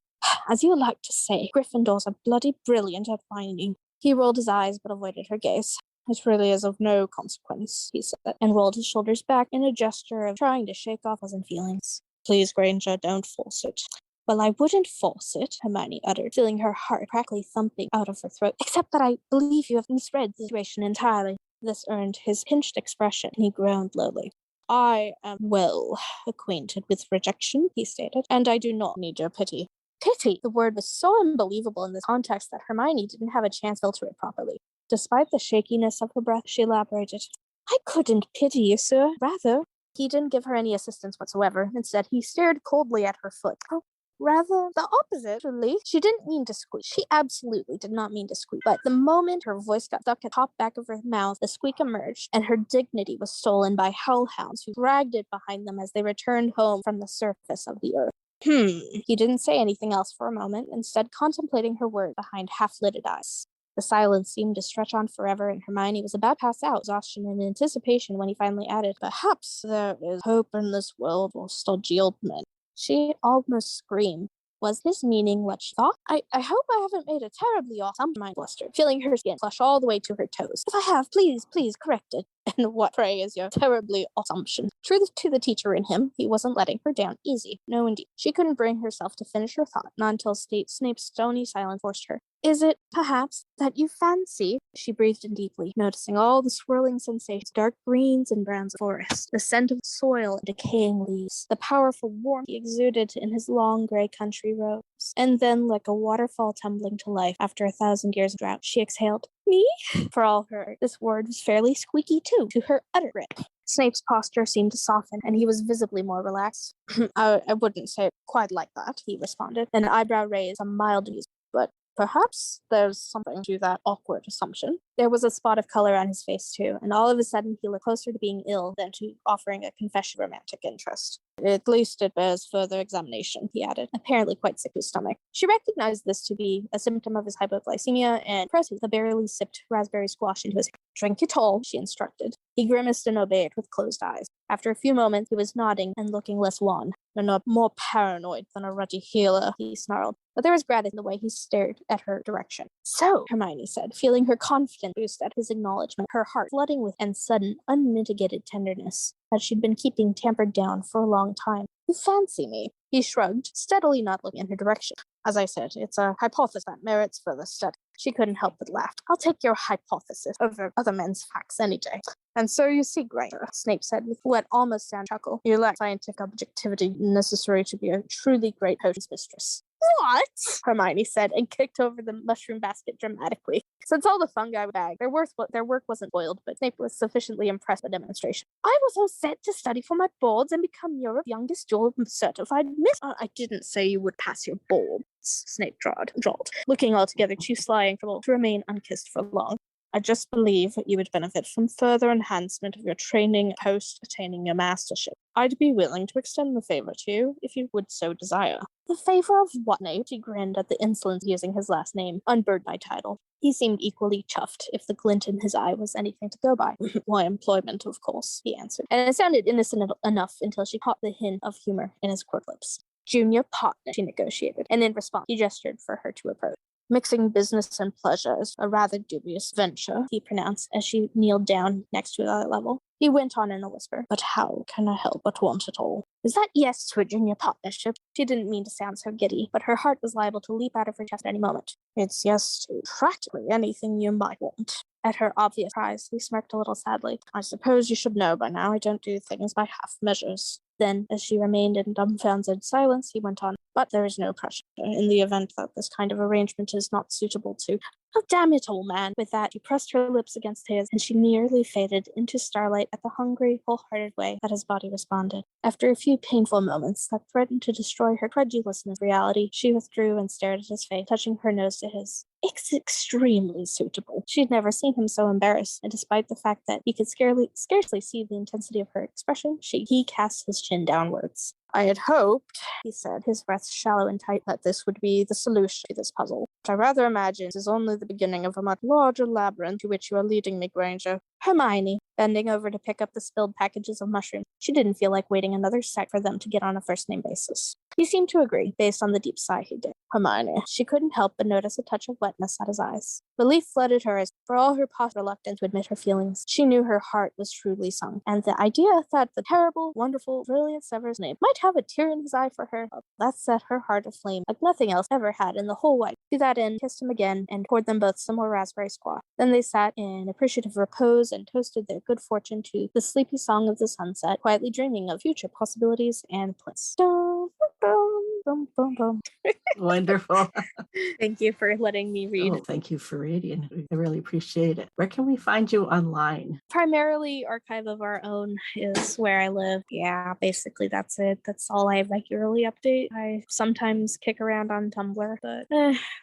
As you like to say, Gryffindors are bloody brilliant at finding. He rolled his eyes but avoided her gaze. It really is of no consequence, he said, and rolled his shoulders back in a gesture of trying to shake off pleasant feelings. Please, Granger, don't force it. Well, I wouldn't force it, Hermione uttered, feeling her heart practically thumping out of her throat, except that I believe you have misread the situation entirely. This earned his pinched expression, and he groaned lowly. I am well acquainted with rejection, he stated, and I do not need your pity. Pity! The word was so unbelievable in this context that Hermione didn't have a chance to filter it properly. Despite the shakiness of her breath, she elaborated. I couldn't pity you, sir. Rather, he didn't give her any assistance whatsoever. Instead, he stared coldly at her foot. Oh, rather, the opposite, really. She didn't mean to squeak. She absolutely did not mean to squeak. But the moment her voice got stuck at the top back of her mouth, the squeak emerged, and her dignity was stolen by hellhounds who dragged it behind them as they returned home from the surface of the earth. He didn't say anything else for a moment, instead contemplating her words behind half-lidded eyes. The silence seemed to stretch on forever, and Hermione was about to pass out, exhaustion and anticipation, when he finally added, Perhaps there is hope in this world for stodgy old men. She almost screamed. Was his meaning what she thought? I hope I haven't made a terribly awesome mind blustered, feeling her skin flush all the way to her toes. If I have, please correct it. And what, pray, is your terribly assumption? Truth to the teacher in him, he wasn't letting her down easy. No, indeed. She couldn't bring herself to finish her thought, not until Snape's stony silence forced her. Is it, perhaps, that you fancy? She breathed in deeply, noticing all the swirling sensations, dark greens and browns of forest, the scent of soil and decaying leaves, the powerful warmth he exuded in his long grey country robes. And then, like a waterfall tumbling to life after 1,000 years of drought, she exhaled, "Me?" For all her, this word was fairly squeaky too, to her utter grit. Snape's posture seemed to soften, and he was visibly more relaxed. I wouldn't say it quite like that, he responded, an eyebrow raised, a mild amusement. But perhaps there's something to that awkward assumption. There was a spot of color on his face, too, and all of a sudden he looked closer to being ill than to offering a confession of romantic interest. At least it bears further examination, he added, apparently quite sick to his stomach. She recognized this to be a symptom of his hypoglycemia and pressed the barely sipped raspberry squash into his hand. Drink it all, she instructed. He grimaced and obeyed with closed eyes. After a few moments, he was nodding and looking less wan. "You're not more paranoid than a ruddy healer," he snarled. But there was gravity in the way he stared at her direction. "So," Hermione said, feeling her confidence boost at his acknowledgement, her heart flooding with and sudden, unmitigated tenderness that she'd been keeping tampered down for a long time. "You fancy me?" He shrugged, steadily not looking in her direction. "As I said, it's a hypothesis that merits further study." She couldn't help but laugh. "I'll take your hypothesis over other men's facts any day." "And so you see, Granger," Snape said with what almost sounded chuckle, "you lack scientific objectivity necessary to be a truly great potions mistress." "What?" Hermione said, and kicked over the mushroom basket dramatically. Since all the fungi were bagged, their work wasn't spoiled, but Snape was sufficiently impressed by the demonstration. "I was all set to study for my boards and become Europe's youngest dual certified miss." "I didn't say you would pass your boards," Snape drawled, looking altogether too sly and cruel to remain unkissed for long. "I just believe that you would benefit from further enhancement of your training post attaining your mastership. I'd be willing to extend the favor to you, if you would so desire." "The favor of what, Snape?" She grinned at the insolence of using his last name, unburdened by title. He seemed equally chuffed, if the glint in his eye was anything to go by. "My employment, of course," he answered, and it sounded innocent enough until she caught the hint of humor in his quirk lips. "Junior partner," she negotiated, and in response, he gestured for her to approach. "Mixing business and pleasure is a rather dubious venture," he pronounced as she kneeled down next to the level. He went on in a whisper, "But how can I help but want it all?" "Is that yes to a junior partnership?" She didn't mean to sound so giddy, but her heart was liable to leap out of her chest at any moment. "It's yes to practically anything you might want." At her obvious surprise, he smirked a little sadly. "I suppose you should know by now I don't do things by half measures." Then, as she remained in dumbfounded silence, he went on, "But there is no pressure in the event that this kind of arrangement is not suitable to—" "Oh, damn it, old man!" With that, she pressed her lips against his, and she nearly faded into starlight at the hungry, wholehearted way that his body responded. After a few painful moments that threatened to destroy her credulousness in reality, she withdrew and stared at his face, touching her nose to his. "It's extremely suitable." She had never seen him so embarrassed, and despite the fact that he could scarcely see the intensity of her expression, he cast his chin downwards. "I had hoped," he said, his breath shallow and tight, "that this would be the solution to this puzzle. But I rather imagine this is only the beginning of a much larger labyrinth to which you are leading me, Granger." Hermione, bending over to pick up the spilled packages of mushrooms, she didn't feel like waiting another sec for them to get on a first-name basis. He seemed to agree, based on the deep sigh he did. "Hermione." She couldn't help but notice a touch of wetness at his eyes. Relief flooded her as, for all her possible reluctance to admit her feelings, she knew her heart was truly sunk. And the idea that the terrible, wonderful, brilliant Severus Snape might have a tear in his eye for her, that set her heart aflame like nothing else ever had in the whole world. To that end, kissed him again and poured them both some more raspberry squash. Then they sat in appreciative repose and toasted their good fortune to the sleepy song of the sunset, quietly dreaming of future possibilities and bliss. Dum, dum, dum, dum, dum.
Wonderful.
Thank you for letting me read.
Oh, thank you for reading. I really appreciate it. Where can we find you online?
Primarily, Archive of Our Own is where I live. Yeah, basically that's it. That's all I regularly update. I sometimes kick around on Tumblr, but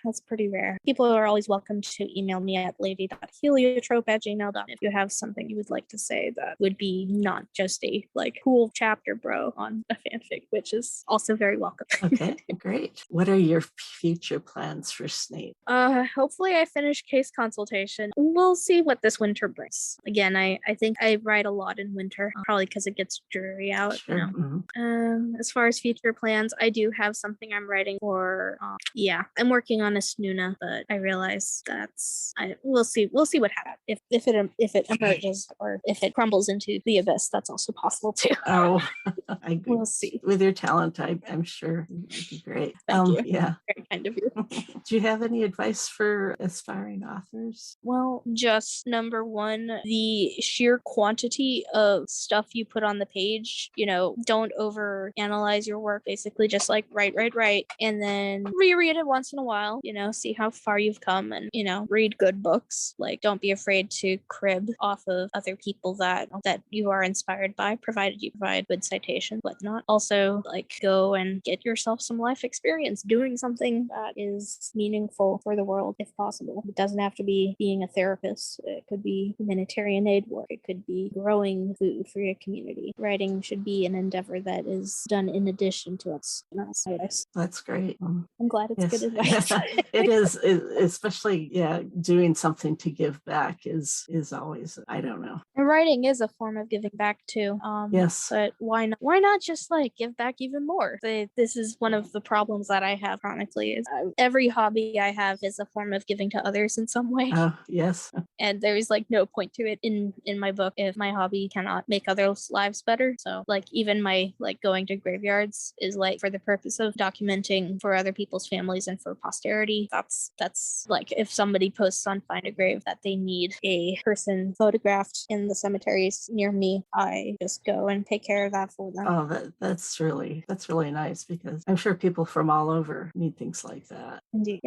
that's pretty rare. People are always welcome to email me at lady.heliotrope@gmail.com if you have something you would like to say that would be not just a cool chapter bro on a fanfic, which is also very welcome.
Okay, great. What are your future plans for Snape?
Hopefully I finish case consultation. We'll see what this winter brings. Again, I think I write a lot in winter, probably because it gets dreary out.
Sure.
You know? As far as future plans, I do have something I'm writing for. I'm working on a Snuna, but I realize we'll see what happens. If it emerges or if it crumbles into the abyss, that's also possible too.
Oh, I
We'll see.
With your talent, I'm sure That'd be great.
Thank you.
Yeah.
Very kind of you.
Do you have any advice for aspiring authors?
Well, just number one, the sheer quantity of stuff you put on the page. Don't over analyze your work. Basically, just like write, and then reread it once in a while. See how far you've come, and read good books. Like, don't be afraid to crib off of other people that you are inspired by, provided you provide good citations, whatnot. Also, like, go and get yourself some life experience doing something that is meaningful for the world, if possible. It doesn't have to be being a therapist. It could be humanitarian aid work. It could be growing food for your community. Writing should be an endeavor that is done in addition to us.
That's great.
I'm glad it's good advice.
It is, especially doing something to give back is always, I don't know.
And writing is a form of giving back too.
Yes.
But why not? Why not just like give back even more? This is one of the problems that I have chronically. Is every hobby I have is a form of giving to others in some way.
Oh, yes.
And there's like no point to it in my book if my hobby cannot make others' lives better. So like even my like going to graveyards is like for the purpose of documenting for other people's families and for posterity. That's like if somebody posts on Find a Grave that they need a person photographed in the cemeteries near me, I just go and take care of that for them.
Oh, that's really nice, because I'm sure people from all over need things like that.
Indeed.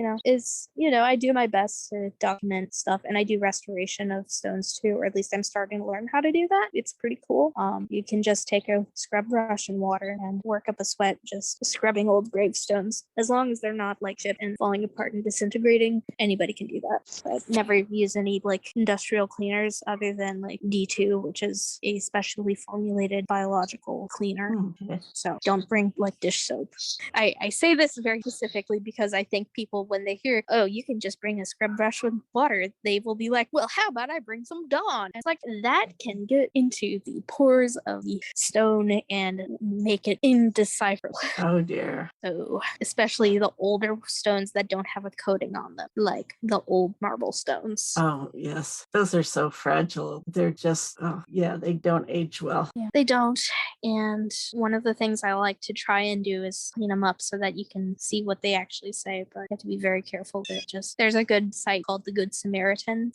I do my best to document stuff, and I do restoration of stones too, or at least I'm starting to learn how to do that. It's pretty cool. You can just take a scrub brush and water and work up a sweat just scrubbing old gravestones. As long as they're not like shit and falling apart and disintegrating, anybody can do that. But never use any like industrial cleaners other than like D2, which is a specially formulated biological cleaner.
Okay.
So don't bring like dish soap. I say this very specifically because I think people, when they hear, oh, you can just bring a scrub brush with water, they will be like, well, how about I bring some Dawn? It's like that can get into the pores of the stone and make it indecipherable.
Oh dear.
So especially the older stones that don't have a coating on them, like the old marble stones.
Oh yes, those are so fragile. They're just they don't age well.
Yeah, they don't. And one of the things I like to try and do is clean them up so that you can see what they actually say, but you have to be very careful that there's a good site called The Good Samaritan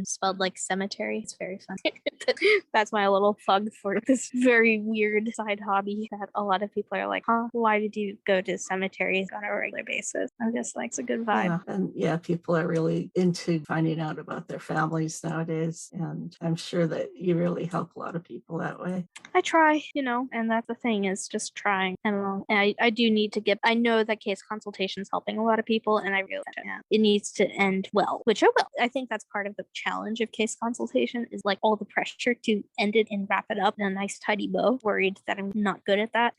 spelled like cemetery. It's very fun. That's my little plug for this very weird side hobby that a lot of people are like, huh, why did you go to cemeteries on a regular basis? I'm just like, it's a good vibe.
And people are really into finding out about their families nowadays, and I'm sure that you really help a lot of people that way.
I try, and that's the thing, is just trying. And I do need to I know that case consultation is helping a lot of people, and I realize it needs to end well, which I will. I think that's part of the challenge of case consultation is like all the pressure to end it and wrap it up in a nice tidy bow. Worried that I'm not good at that.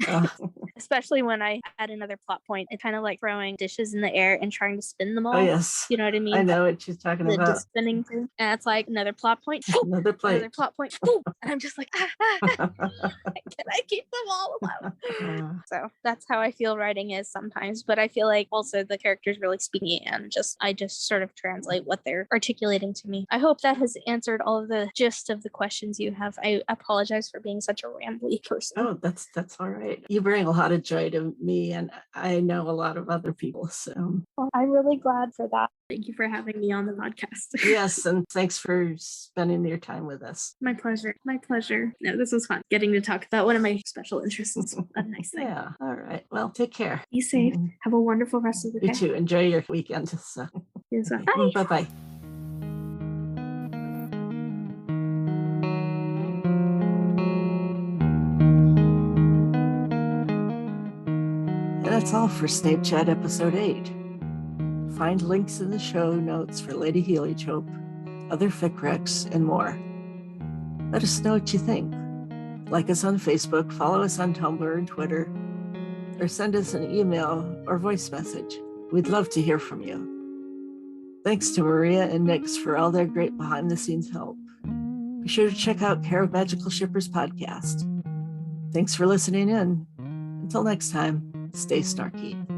Especially when I add another plot point. It's kind of like throwing dishes in the air and trying to spin them all.
Oh yes.
You know what I mean?
I know what she's talking about.
The spinning thing. And it's like another plot point.
Another plot
point. And I'm just like, can I keep them all alone? So that's how I feel writing is sometimes. But I feel like also the characters really speaking, and I just sort of translate what they're articulating to me. I hope that has answered all of the gist of the questions you have. I apologize for being such a rambly person.
Oh, that's all right. You bring a lot of joy to me, and I know a lot of other people. So
well, I'm really glad for that. Thank you for having me on the podcast.
Yes, and thanks for spending your time with us.
My pleasure. No, this was fun. Getting to talk about one of my special interests is a nice thing.
Yeah. All right. Well, take care.
Be safe. Have a wonderful rest of the day.
You too. Enjoy your weekend. So.
Yes, bye.
Bye-bye. And that's all for Snape Chat Episode 8. Find links in the show notes for Lady Heliotrope, other fic recs, and more. Let us know what you think. Like us on Facebook, follow us on Tumblr and Twitter, or send us an email or voice message. We'd love to hear from you. Thanks to Maria and Nix for all their great behind-the-scenes help. Be sure to check out Care of Magical Shippers podcast. Thanks for listening in. Until next time, stay snarky.